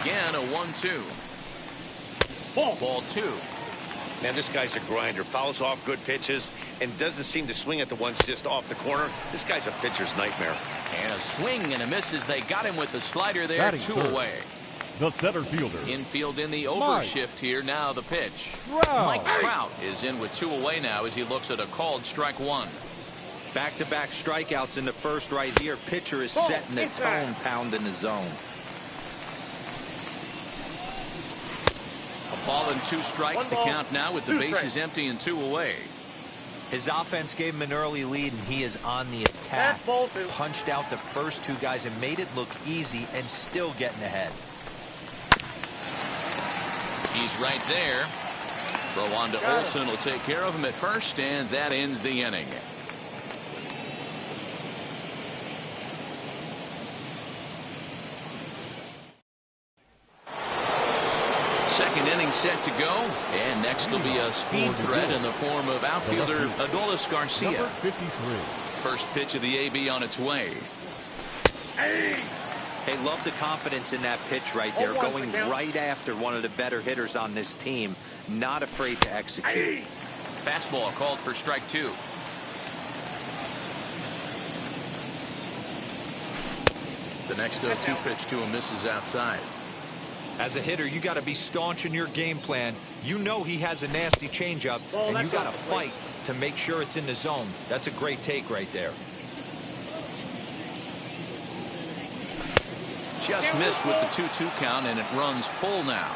Again, a 1-2. Ball two. Man, this guy's a grinder. Fouls off good pitches and doesn't seem to swing at the ones just off the corner. This guy's a pitcher's nightmare. And a swing and a miss as they got him with the slider there. Batting 2 third. away. The center fielder. Infield in the overshift here. Now the pitch. Trout. Mike Trout is in with 2 away now as he looks at a called strike one. Back-to-back strikeouts in the first right here. Pitcher is setting the tone, pounding the zone. A ball and 2 strikes. The count now with the bases empty and 2 away. His offense gave him an early lead, and he is on the attack. Punched out the first 2 guys and made it look easy and still getting ahead. He's right there. Throw on to Olsen will take care of him at first, and that ends the inning. Second inning set to go, and next will be a speed threat in the form of outfielder Adolis Garcia. Number 53. First pitch of the AB on its way. Hey, love the confidence in that pitch right there, going right after one of the better hitters on this team, not afraid to execute. Fastball called for strike 2. The next 0-2 pitch to him misses outside. As a hitter, you got to be staunch in your game plan. You know he has a nasty changeup, and you got to fight to make sure it's in the zone. That's a great take right there. Just missed with the 2-2 count, and it runs full now.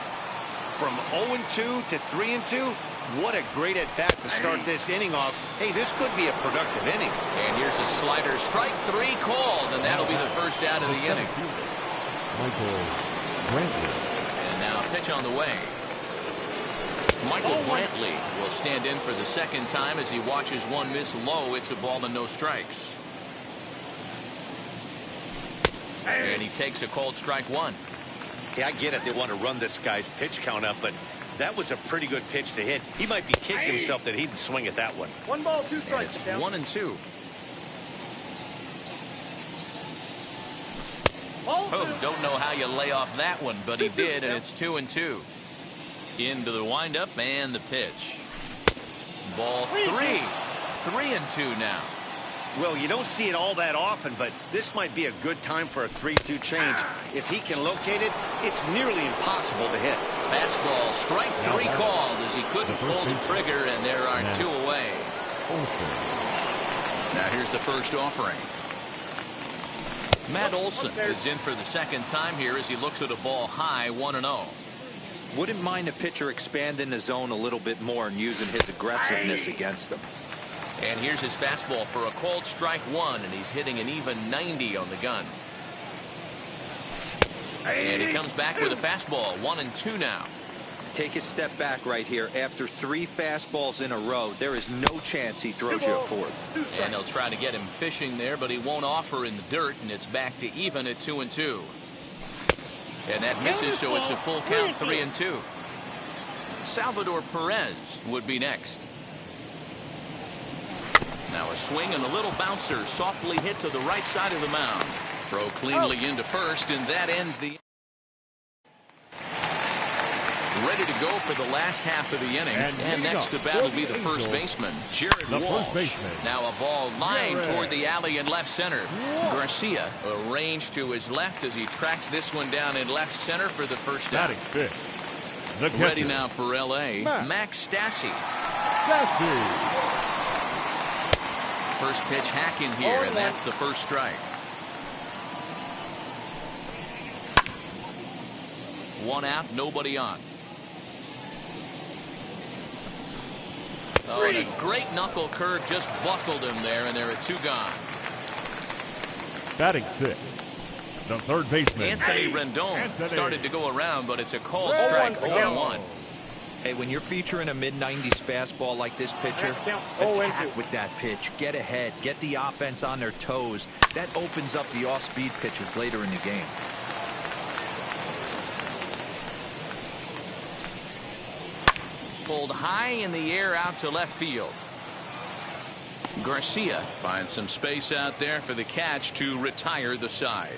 From 0-2 to 3-2, what a great at-bat to start this inning off. Hey, this could be a productive inning. And here's a slider. Strike 3 called, and that'll be the first out of the inning. Michael Brantley. And now pitch on the way. Michael Brantley will stand in for the second time as he watches one miss low. It's a ball and no strikes. And he takes a called strike 1. Yeah, I get it. They want to run this guy's pitch count up, but that was a pretty good pitch to hit. He might be kicking himself that he didn't swing at that one. 1 ball, 2 strikes. It's 1-2. Oh, don't know how you lay off that one, but he did, and it's 2-2. Into the windup and the pitch. Ball 3. 3-2 now. Well, you don't see it all that often, but this might be a good time for a 3-2 change. If he can locate it, it's nearly impossible to hit. Fastball, strike 3 called as he couldn't pull the trigger, and there are 2 away. Now here's the first offering. Matt Olson is in for the second time here as he looks at a ball high, 1-0. Wouldn't mind a pitcher expanding the zone a little bit more and using his aggressiveness against them. And here's his fastball for a called strike 1, and he's hitting an even 90 on the gun. And he comes back with a fastball, 1-2 now. Take a step back right here. After 3 fastballs in a row, there is no chance he throws you a 4th. And they'll try to get him fishing there, but he won't offer in the dirt, and it's back to even at 2-2. And that misses, so it's a full count, 3-2. Salvador Perez would be next. Now a swing and a little bouncer softly hit to the right side of the mound. Throw cleanly into first, and that ends the... Ready to go for the last half of the inning. And next to bat will be the first baseman, Jared Walsh. Now a ball lined toward the alley in left center. Garcia arranged to his left as he tracks this one down in left center for the first out. Ready now for L.A., Max Stassi. First pitch hack in here, and that's the first strike. 1 out, nobody on. Oh, and a great knuckle curve just buckled him there, and there are 2 gone. Batting 6th, the third baseman, Anthony Rendon started to go around, but it's a called strike, 0-1. Hey, when you're featuring a mid-90s fastball like this pitcher, attack with that pitch. Get ahead. Get the offense on their toes. That opens up the off-speed pitches later in the game. Pulled high in the air out to left field. Garcia finds some space out there for the catch to retire the side.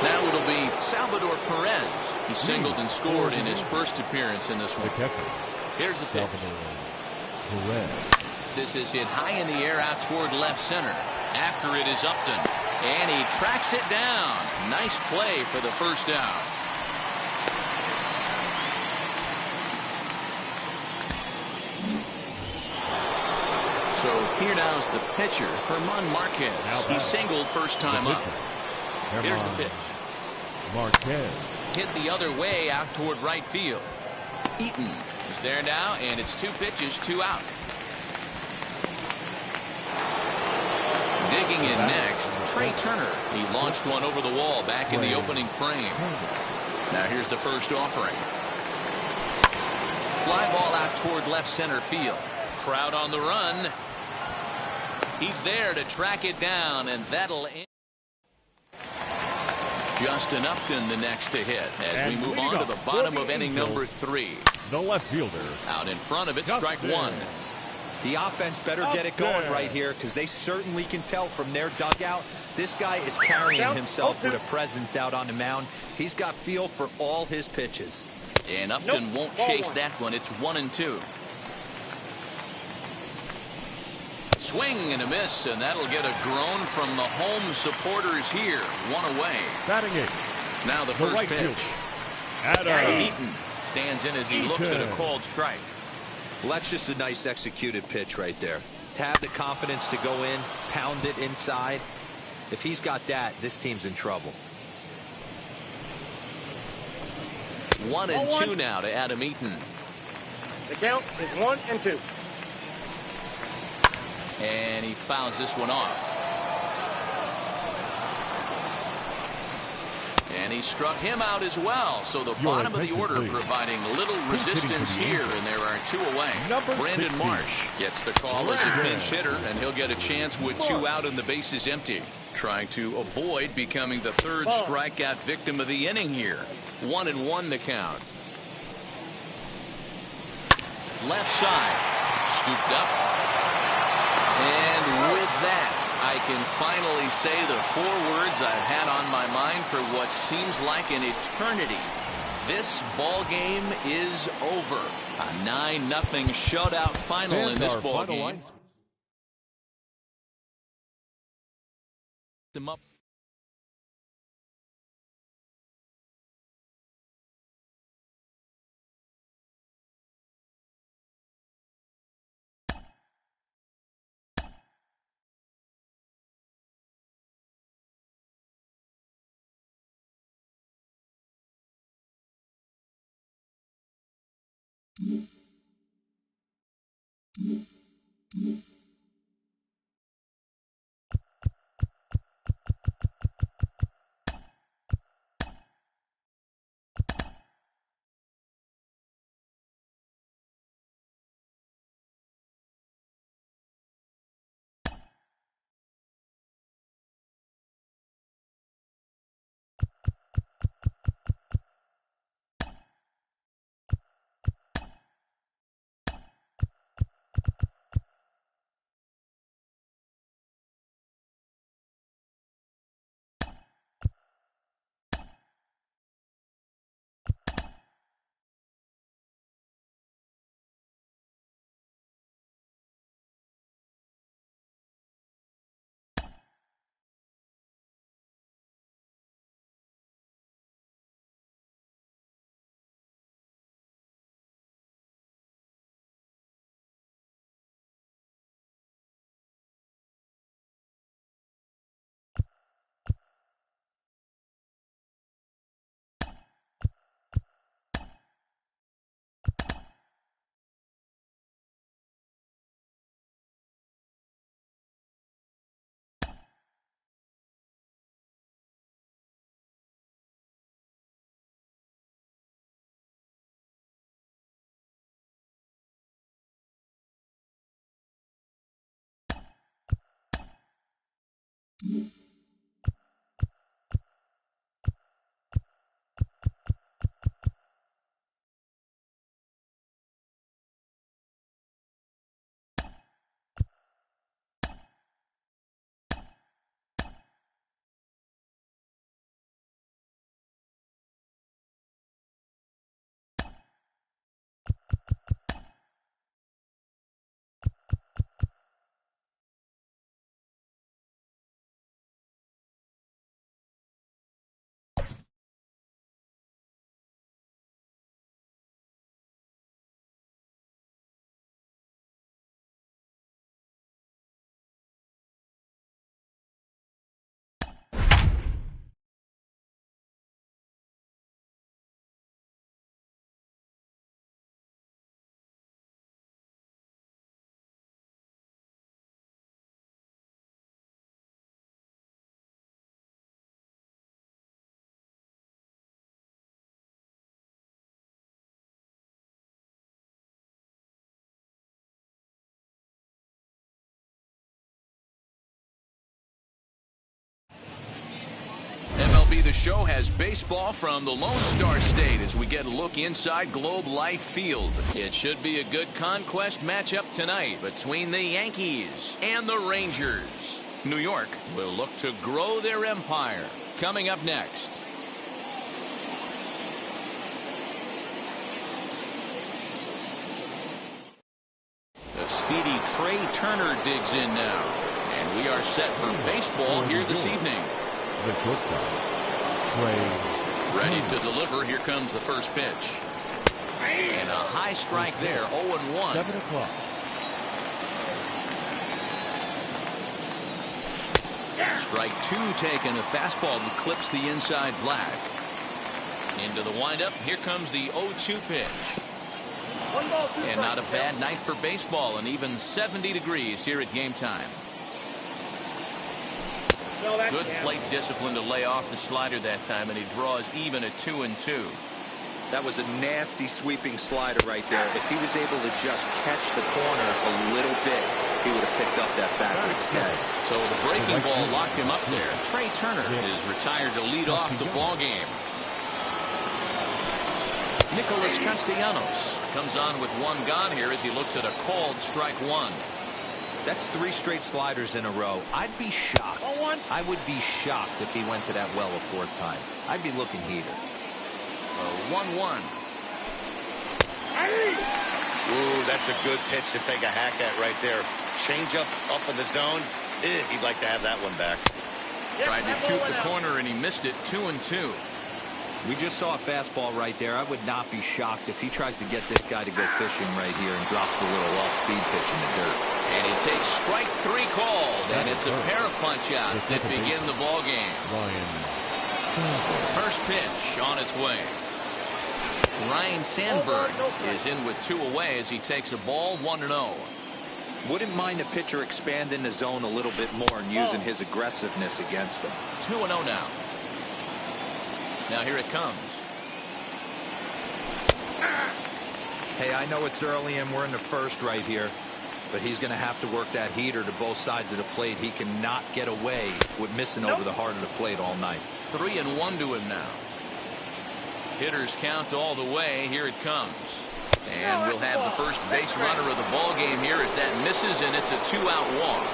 Now it'll be Salvador Perez. He singled and scored in his first appearance in this one. Here's the pitch. This is hit high in the air out toward left center. After it is Upton, and he tracks it down. Nice play for the first out. So here now is the pitcher, German Marquez. He singled first time up. Here's the pitch. Marquez. Hit the other way out toward right field. Eaton is there now, and it's 2 pitches, 2 out. Digging in next, Trey Turner. He launched one over the wall back in the opening frame. Now here's the first offering. Fly ball out toward left center field. Crowd on the run. He's there to track it down, and that'll end. Justin Upton the next to hit as we move on to the bottom of inning number 3. The left fielder. Out in front of it, Justin. strike one. The offense better get it going right here because they certainly can tell from their dugout. This guy is carrying himself with a presence out on the mound. He's got feel for all his pitches. And Upton won't chase that one. It's 1-2. Swing and a miss, and that'll get a groan from the home supporters here. One away. Batting it. Now the first right pitch. Adam Eaton stands in as he looks at a called strike. Well, that's just a nice executed pitch right there. To have the confidence to go in, pound it inside. If he's got that, this team's in trouble. 1-2 now to Adam Eaton. The count is 1-2. And he fouls this one off. And he struck him out as well. So the bottom of the order providing little resistance here, and there are 2 away. Brandon 16. Marsh gets the call as a pinch hitter, and he'll get a chance with 2 out and the bases empty. Trying to avoid becoming the 3rd strikeout victim of the inning here. 1-1 the count. Left side. Scooped up. And with that, I can finally say the 4 words I've had on my mind for what seems like an eternity. This ball game is over. A 9-0 shutout final in this ball game. Them up. The Show has baseball from the Lone Star State as we get a look inside Globe Life Field. It should be a good conquest matchup tonight between the Yankees and the Rangers. New York will look to grow their empire. Coming up next. The speedy Trey Turner digs in now. And we are set for baseball here this evening. The shortstop, Trey. Ready to deliver. Here comes the first pitch. And a high strike there. 0-1. 7 o'clock. Strike two taken. A fastball that clips the inside black. Into the windup. Here comes the 0-2 pitch. And not a bad night for baseball. And even 70 degrees here at game time. Good plate discipline to lay off the slider that time, and he draws even at 2-2. That was a nasty sweeping slider right there. If he was able to just catch the corner a little bit, he would have picked up that backwards catch. So the breaking ball locked him up there. Trey Turner is retired to lead off the ball game. Nicholas Castellanos comes on with one gone here as he looks at a called strike one. That's 3 straight sliders in a row. I'd be shocked. I would be shocked if he went to that well a 4th time. I'd be looking heated. 1-1. Ooh, that's a good pitch to take a hack at right there. Change up in the zone. He'd like to have that one back. Tried to shoot the corner and he missed it. 2-2. We just saw a fastball right there. I would not be shocked if he tries to get this guy to go fishing right here and drops a little off-speed pitch in the dirt. And he takes strike 3 called, and it's a pair of punch-outs that begin the ball game. First pitch on its way. Ryan Sandberg is in with 2 away as he takes a ball 1-0. Wouldn't mind the pitcher expanding the zone a little bit more and using his aggressiveness against him. 2-0 now. Now here it comes. Hey, I know it's early and we're in the first right here, but he's going to have to work that heater to both sides of the plate. He cannot get away with missing over the heart of the plate all night. 3-1 to him now. Hitters count all the way. Here it comes. And we'll have the first base runner of the ball game here as that misses, and it's a 2-out walk.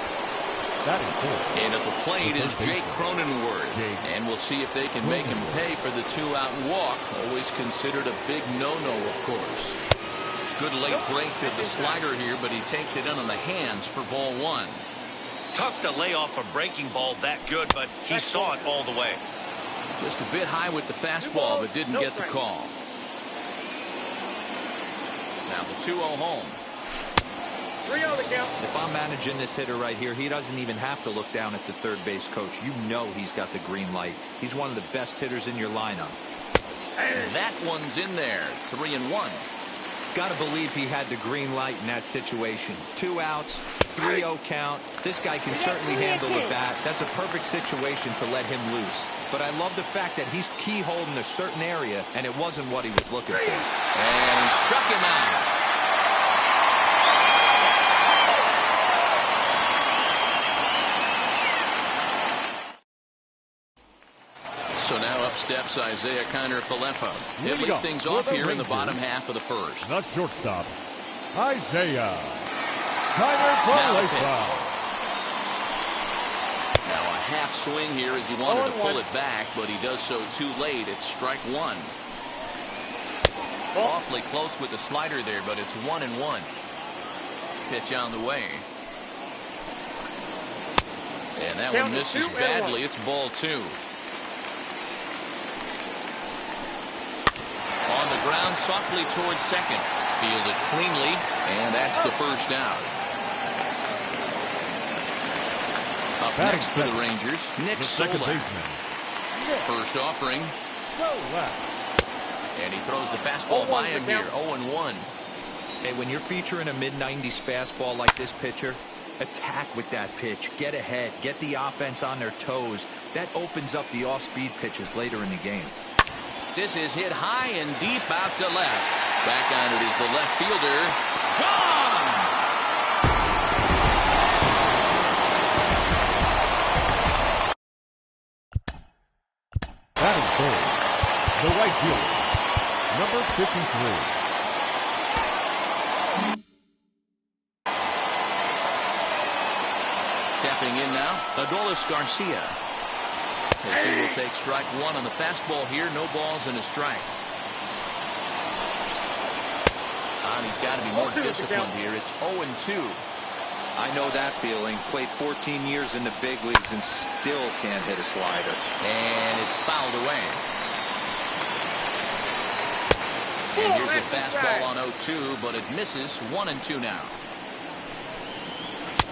And at the plate is Jake Cronenworth. And we'll see if they can make him pay for the 2-out walk. Always considered a big no-no, of course. Good late break to the slider here, but he takes it in on the hands for ball 1. Tough to lay off a breaking ball that good, but he saw it all the way. Just a bit high with the fastball, but didn't get the call. Now the 2-0 home. 3-0 the count. If I'm managing this hitter right here, he doesn't even have to look down at the third base coach. You know he's got the green light. He's one of the best hitters in your lineup. And that one's in there. 3-1. Got to believe he had the green light in that situation. 2 outs, 3-0 count. This guy can certainly handle the bat. That's a perfect situation to let him loose. But I love the fact that he's keyholding a certain area, and it wasn't what he was looking for. And he struck him out. So now up steps Isaiah Kiner-Falefa. He'll lead things off here in the bottom half of the first. The shortstop, Isaiah Kiner-Falefa. Now a half swing here as he wanted to pull it back, but he does so too late. It's strike 1. Awfully close with the slider there, but it's 1-1. Pitch on the way. And that one misses badly. It's ball 2. On the ground, softly towards second. Fielded cleanly, and that's the first out. Up next for the Rangers, Nick Solak. First offering. And he throws the fastball by him here, 0-1. Hey, when you're featuring a mid-90s fastball like this pitcher, attack with that pitch. Get ahead. Get the offense on their toes. That opens up the off-speed pitches later in the game. This is hit high and deep out to left. Back on it is the left fielder. Gone! fielder, number 53. Stepping in now, Adolis Garcia. As he will take strike one on the fastball here. No balls and a strike. And he's got to be more disciplined here. It's 0-2. I know that feeling. Played 14 years in the big leagues and still can't hit a slider. And it's fouled away. And here's a fastball on 0-2, but it misses. 1-2 now.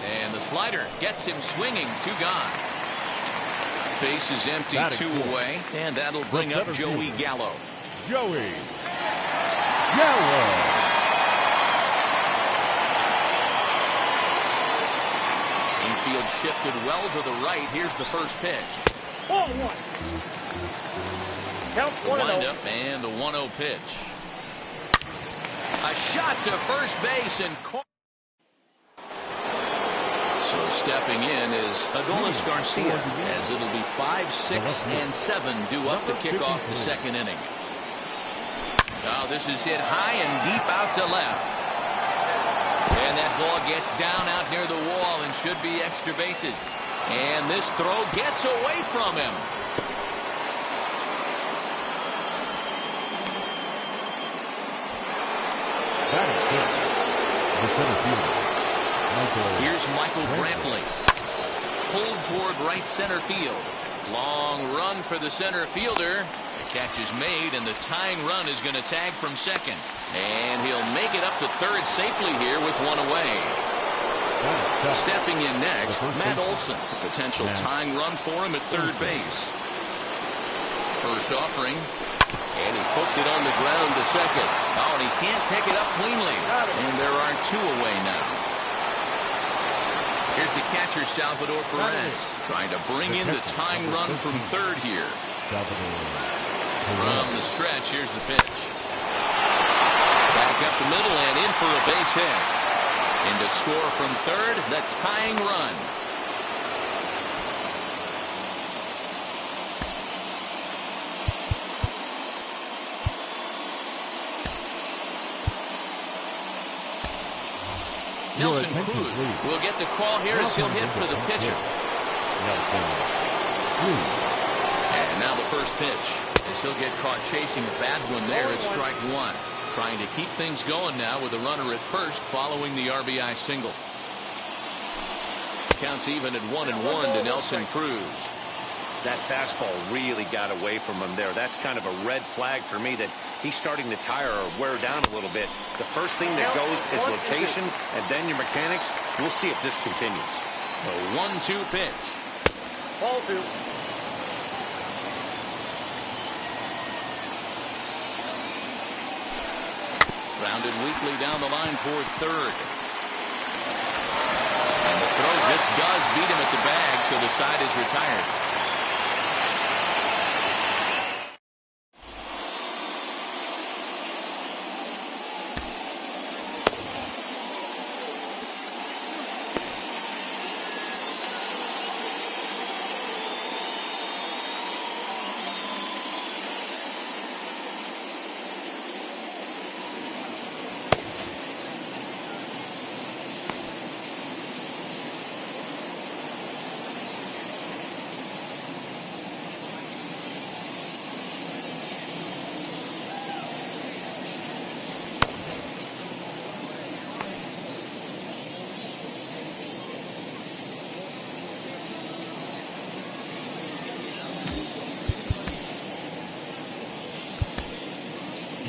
And the slider gets him swinging. 2 gone. Base is empty. 2 away. And that'll bring up Joey Gallo. Joey Gallo. Infield shifted well to the right. Here's the first pitch. 1-1. Count The 1-0. windup and the 1-0 pitch. A shot to first base and so stepping in is Adolis Garcia, as it'll be 5, 6, and 7 due up to kick off the second inning. Now this is hit high and deep out to left. And that ball gets down out near the wall and should be extra bases. And this throw gets away from him. The center fielder, Here's Michael Brantley. Pulled toward right center field. Long run for the center fielder. The catch is made, and the tying run is going to tag from second. And he'll make it up to third safely here with 1 away. Stepping in next, Matt Olson. Potential tying run for him at third base. First offering. And he puts it on the ground to second. Oh, and he can't pick it up cleanly. And there are 2 away now. Here's the catcher, Salvador Perez, trying to bring in the tying run from third here. From the stretch, here's the pitch. Back up the middle and in for a base hit. And to score from third, the tying run. Nelson Cruz will get the call here as he'll hit for the pitcher. And now the first pitch, as he'll get caught chasing a bad one there at strike 1. Trying to keep things going now with a runner at first following the RBI single. Counts even at 1-1 to Nelson Cruz. That fastball really got away from him there. That's kind of a red flag for me that he's starting to tire or wear down a little bit. The first thing that goes is location and then your mechanics. We'll see if this continues. A 1-2 pitch. Ball 2. Rounded weakly down the line toward third. And the throw just does beat him at the bag, so the side is retired.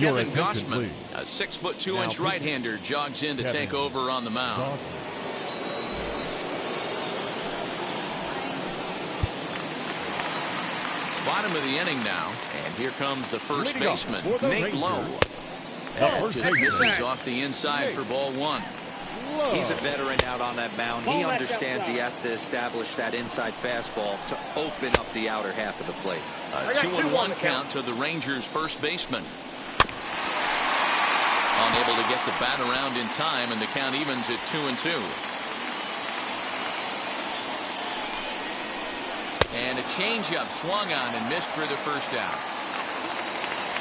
Kevin Gossman, a 6'2" right-hander, jogs in to take over on the mound. Bottom of the inning now, and here comes the first baseman, Nate Lowe. And just misses off the inside for ball 1. He's a veteran out on that mound. He understands he has to establish that inside fastball to open up the outer half of the plate. A 2-1 count to the Rangers' first baseman. Unable to get the bat around in time, and the count evens at 2-2. And a changeup swung on and missed for the first out.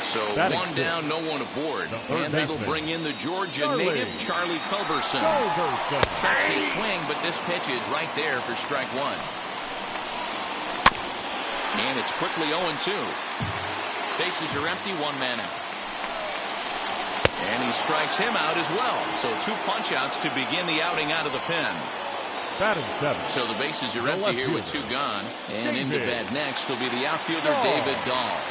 So one down, no one aboard. And that'll bring in the Georgia native, Charlie Culberson. Checks his swing, but this pitch is right there for strike one. And it's quickly 0-2. Bases are empty, one man out. And he strikes him out as well. So 2 punch-outs to begin the outing out of the pen. So the bases are empty here with 2 gone. And into bat next will be the outfielder, David Dahl.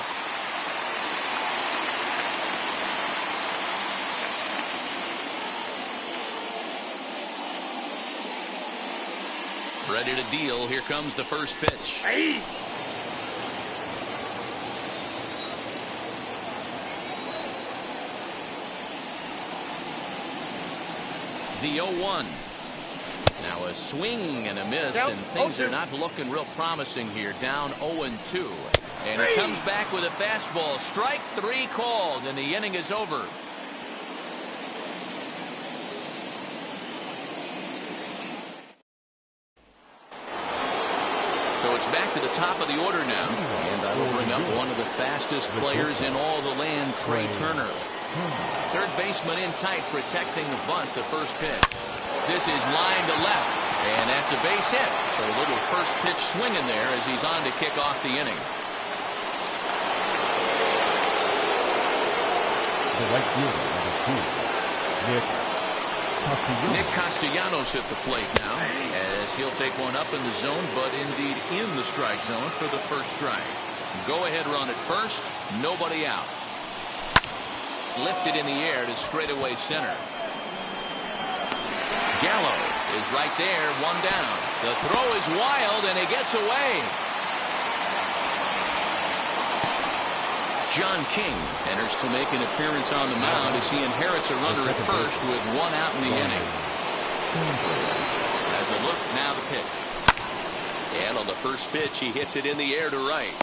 Ready to deal. Here comes the first pitch. The 0-1. Now a swing and a miss, and things are not looking real promising here. Down 0-2. And he comes back with a fastball. Strike 3 called, and the inning is over. So it's back to the top of the order now. And I will bring up one of the fastest players in all the land, Trey Turner. Third baseman in tight, protecting the bunt, the first pitch. This is line to left, and that's a base hit. So a little first pitch swinging there as he's on to kick off the inning. The right fielder, number 2, Nick Castellanos at the plate now, as he'll take one up in the zone, but indeed in the strike zone for the first strike. Go ahead run at first, nobody out. Lifted in the air to straightaway center. Gallo is right there, one down. The throw is wild, and he gets away. John King enters to make an appearance on the mound as he inherits a runner at first with 1 out in the inning. As a look, now the pitch. And on the first pitch, he hits it in the air to right.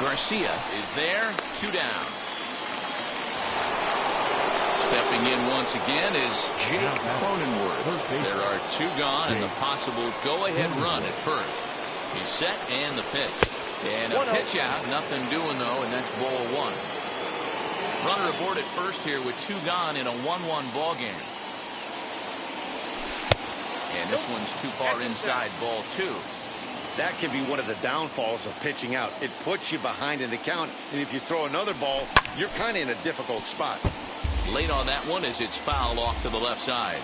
Garcia is there, 2 down. Stepping in once again is Jake Cronenworth. There are 2 gone and the possible go-ahead run at first. He's set and the pitch. And a pitch out, nothing doing though, and that's ball 1. Runner aboard at first here with 2 gone in a 1-1 ball game. And this one's too far inside, ball 2. That can be one of the downfalls of pitching out. It puts you behind in the count, and if you throw another ball, you're kind of in a difficult spot. Late on that one as it's fouled off to the left side.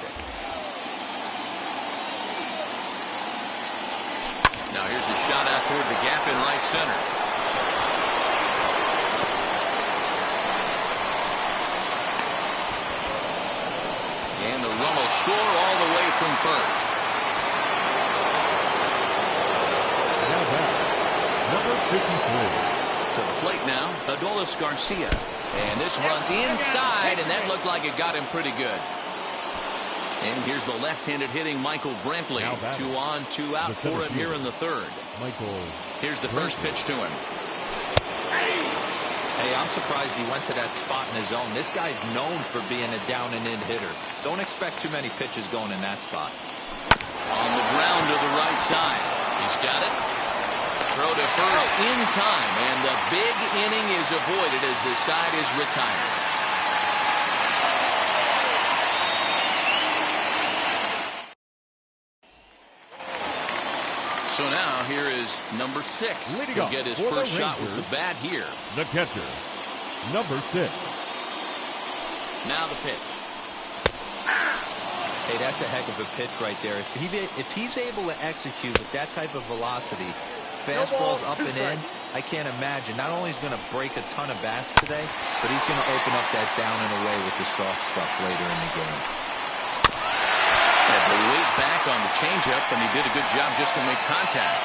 Now here's a shot out toward the gap in right center. And the run will score all the way from first. Now back, number 53. To the plate now, Adolis Garcia. And this runs inside, and that looked like it got him pretty good. And here's the left-handed hitting Michael Brantley. 2 on, 2 out for him here in the third. Here's the first pitch to him. Hey, I'm surprised he went to that spot in his zone. This guy's known for being a down-and-in hitter. Don't expect too many pitches going in that spot. On the ground to the right side. He's got it. Throw to first in time, and the big inning is avoided as the side is retired. So now here is number 6. He'll get his first shot with the bat here. The catcher, number 6. Now the pitch. Hey, that's a heck of a pitch right there. If he's able to execute with that type of velocity, fastballs up and in, I can't imagine. Not only is he going to break a ton of bats today, but he's going to open up that down and away with the soft stuff later in the game. Had to wait back on the changeup, and he did a good job just to make contact.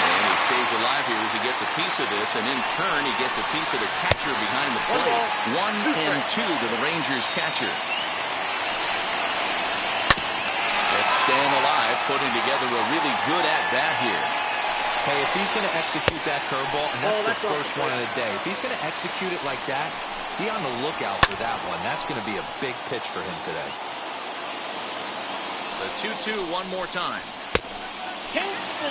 And he stays alive here as he gets a piece of this, and in turn he gets a piece of the catcher behind the plate. 1 and 2 to the Rangers catcher. Staying alive, putting together a really good at-bat here. Hey, if he's going to execute that curveball, and that's the first one of the day, if he's going to execute it like that, be on the lookout for that one. That's going to be a big pitch for him today. The 2-2 one more time.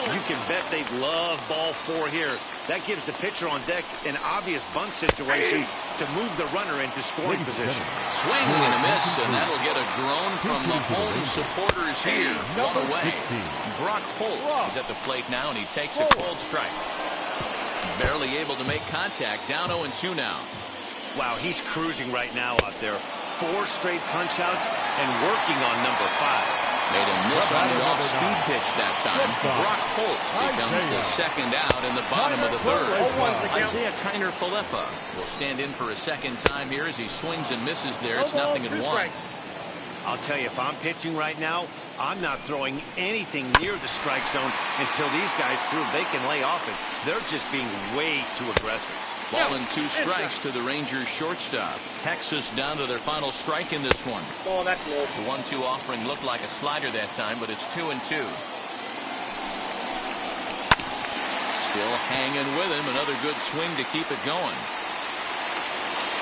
You can bet they'd love ball 4 here. That gives the pitcher on deck an obvious bunt situation to move the runner into scoring position. Swing and a miss, and that'll get a groan from the home supporters here. One away. Brock Holt is at the plate now, and he takes a cold strike. Barely able to make contact. Down 0-2 now. Wow, he's cruising right now out there. 4 straight punch-outs and working on number 5. Made a miss on the off-speed pitch that time. Brock Holt becomes the second out in the bottom of the third. Isaiah Kiner-Falefa will stand in for a second time here as he swings and misses there. It's 0-1. I'll tell you, if I'm pitching right now, I'm not throwing anything near the strike zone until these guys prove they can lay off it. They're just being way too aggressive. Ball and 2 strikes to the Rangers shortstop. Texas down to their final strike in this one. Oh, that's low. The 1-2 offering looked like a slider that time, but it's 2-2. Still hanging with him. Another good swing to keep it going.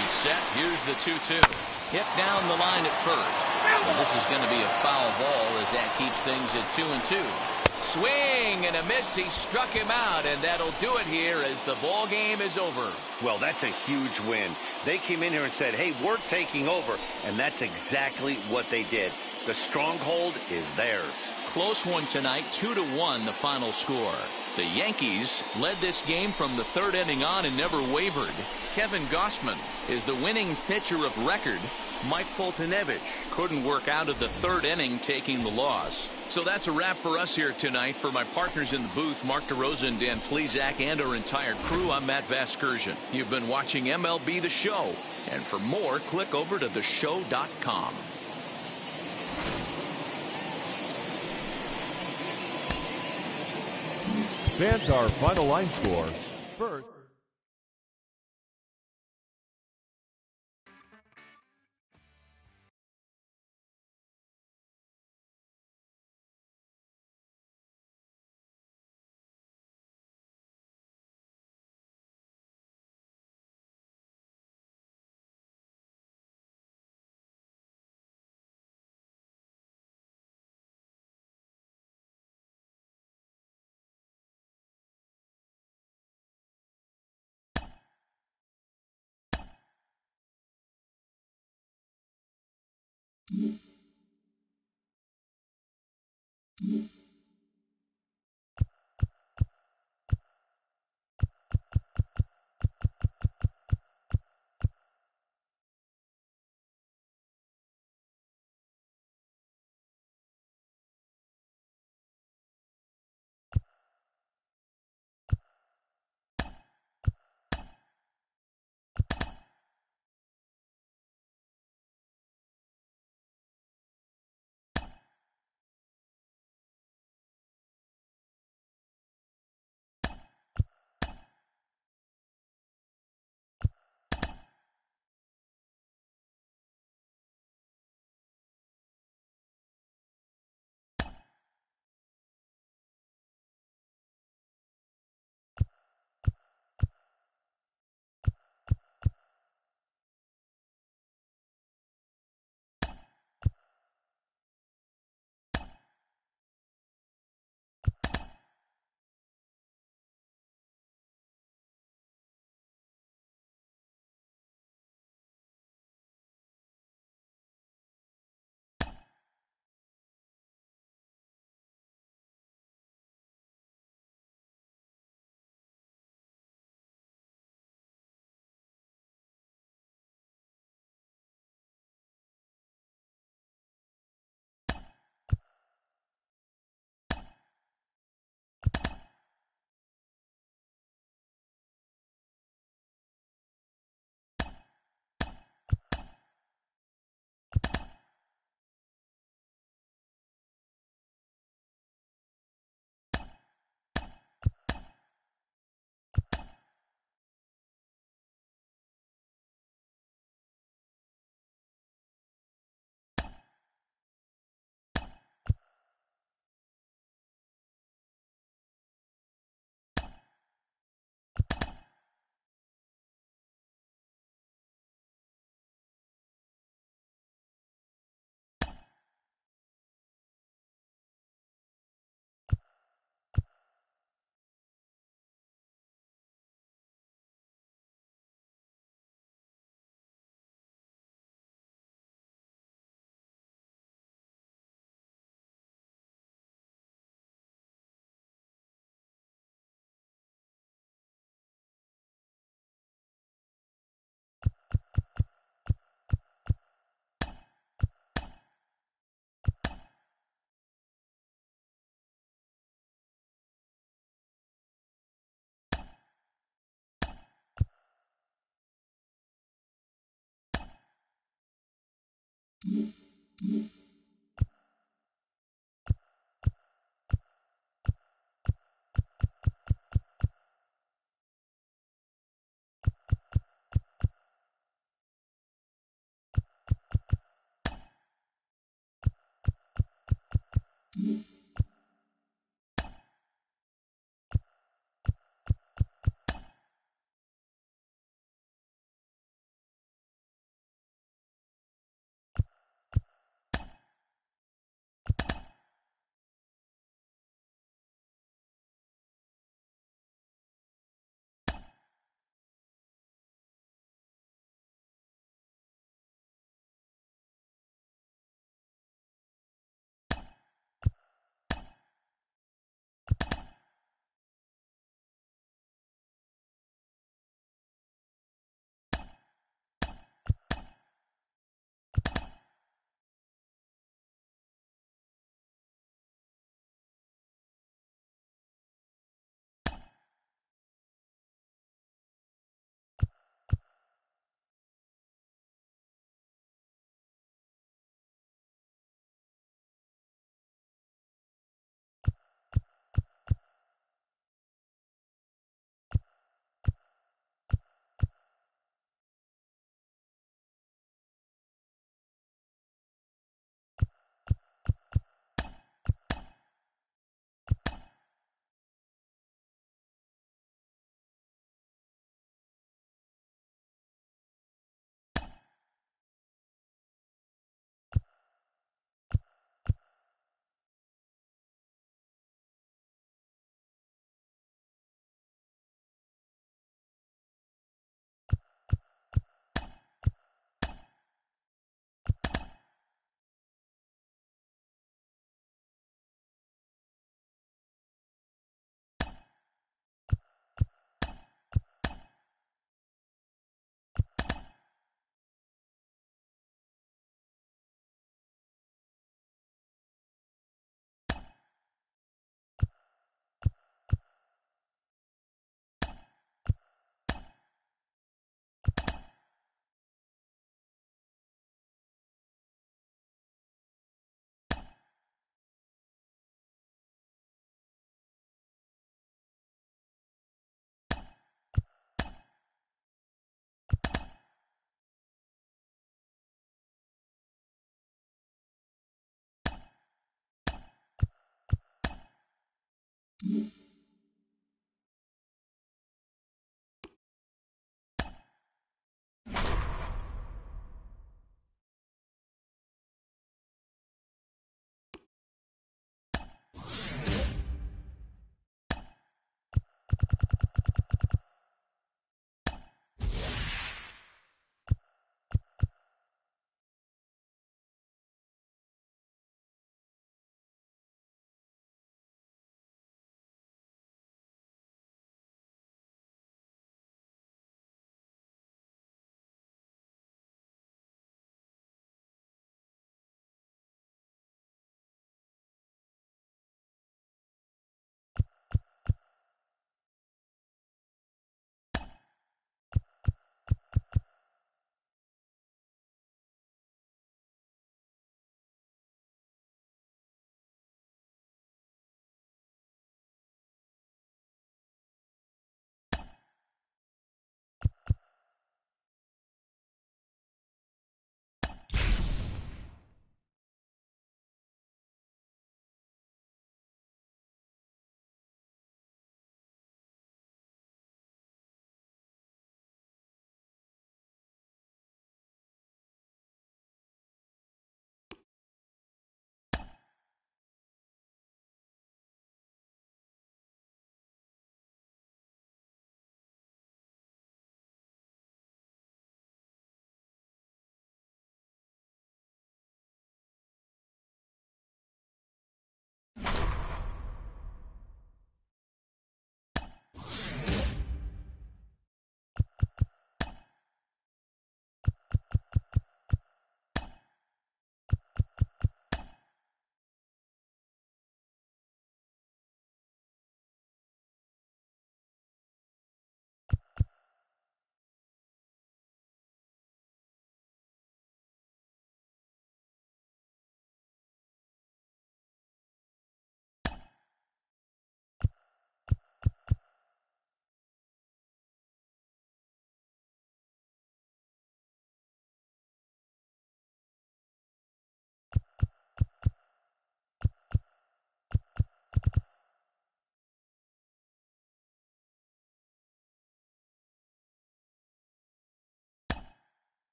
He's set. Here's the 2-2. Hit down the line at first. Well, this is going to be a foul ball as that keeps things at 2-2. Swing and a miss. He struck him out, and that'll do it here as the ball game is over. Well, that's a huge win. They came in here and said, hey, we're taking over, and that's exactly what they did. The stronghold is theirs. Close one tonight, 2-1 the final score. The Yankees led this game from the third inning on and never wavered. Kevin Gausman is the winning pitcher of record. Mike Foltynewicz couldn't work out of the third inning, taking the loss. So that's a wrap for us here tonight. For my partners in the booth, Mark DeRosa and Dan Plesac, and our entire crew, I'm Matt Vasgersian. You've been watching MLB The Show. And for more, click over to theshow.com. Fans, our final line score. First.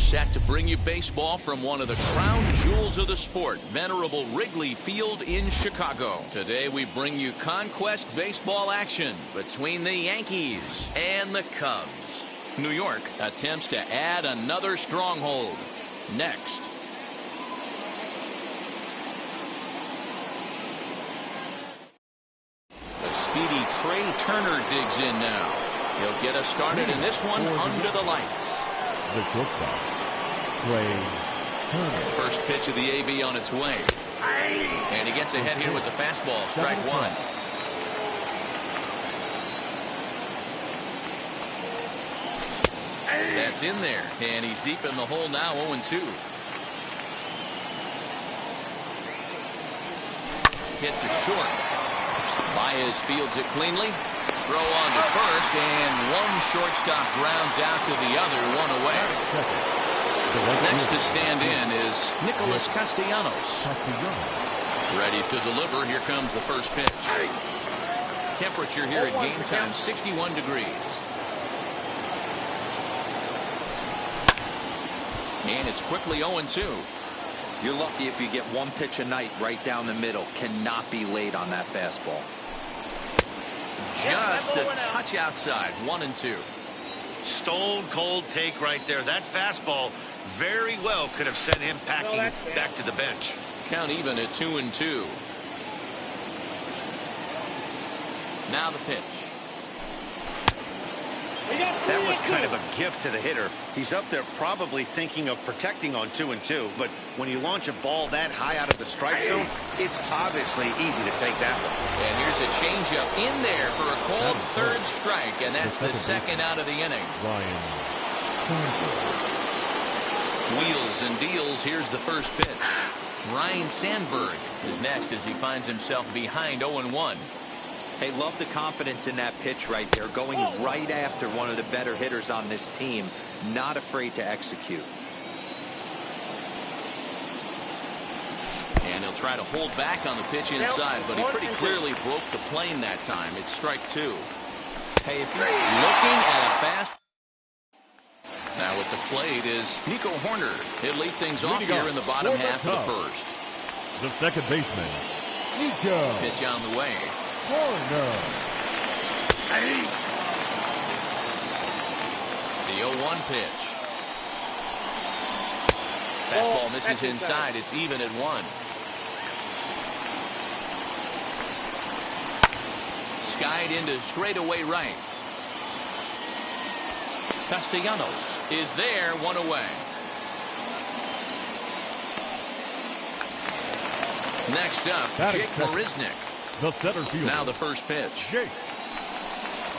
set to bring you baseball from one of the crown jewels of the sport, venerable Wrigley Field in Chicago. Today we bring you conquest baseball action between the Yankees and the Cubs. New York attempts to add another stronghold. Next. The speedy Trey Turner digs in now. He'll get us started in this one under the lights. The shortstop, Trey Turner. First pitch of the AB on its way. And he gets ahead here with the fastball. Strike one. That's in there. And he's deep in the hole now, 0-2. Hit to short. Baez fields it cleanly. Throw on to first, and one shortstop grounds out to the other, one away. Next to stand in is Nicholas Castellanos. Ready to deliver. Here comes the first pitch. Temperature here at game time, 61 degrees. And it's quickly 0-2. You're lucky if you get one pitch a night right down the middle. Cannot be late on that fastball. Just a touch outside, 1-2. Stone cold take right there. That fastball very well could have sent him packing back to the bench. Count even at 2-2. Now the pitch. That was kind of a gift to the hitter. He's up there probably thinking of protecting on 2-2, but when you launch a ball that high out of the strike zone, it's obviously easy to take that one. And here's a changeup in there for a called third strike, and that's the second out of the inning. Wheels and deals. Here's the first pitch. Ryan Sandberg is next as he finds himself behind 0-1. Hey, love the confidence in that pitch right there. Going right after one of the better hitters on this team. Not afraid to execute. And he'll try to hold back on the pitch inside, but he pretty clearly broke the plane that time. It's strike two. Hey, if you're looking at a fast. Now at the plate is Nico Horner. He'll lead things off here in the bottom half of the first. The second baseman, Nico. Pitch on the way. Horner. The 0-1 pitch. Fastball misses inside. It's even at 1. Skied into straightaway right. Castellanos is there, 1 away. Next up, Jake Marisnick. The center fielder. Now the first pitch. Jake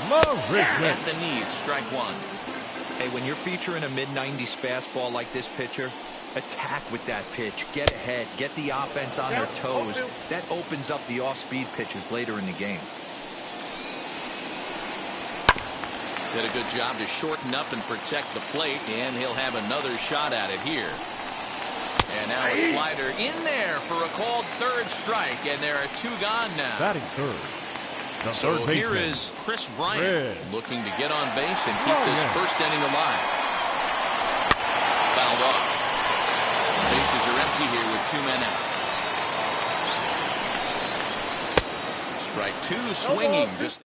Marisnick. At the knees, strike one. Hey, when you're featuring a mid-90s fastball like this pitcher, attack with that pitch. Get ahead. Get the offense on their toes. That opens up the off-speed pitches later in the game. Did a good job to shorten up and protect the plate, and he'll have another shot at it here. And now a slider in there for a called third strike, and there are 2 gone now. Batting third. The so third here is Chris Bryant looking to get on base and keep this first inning alive. Fouled off. Bases are empty here with 2 men out. Strike 2 swinging. Just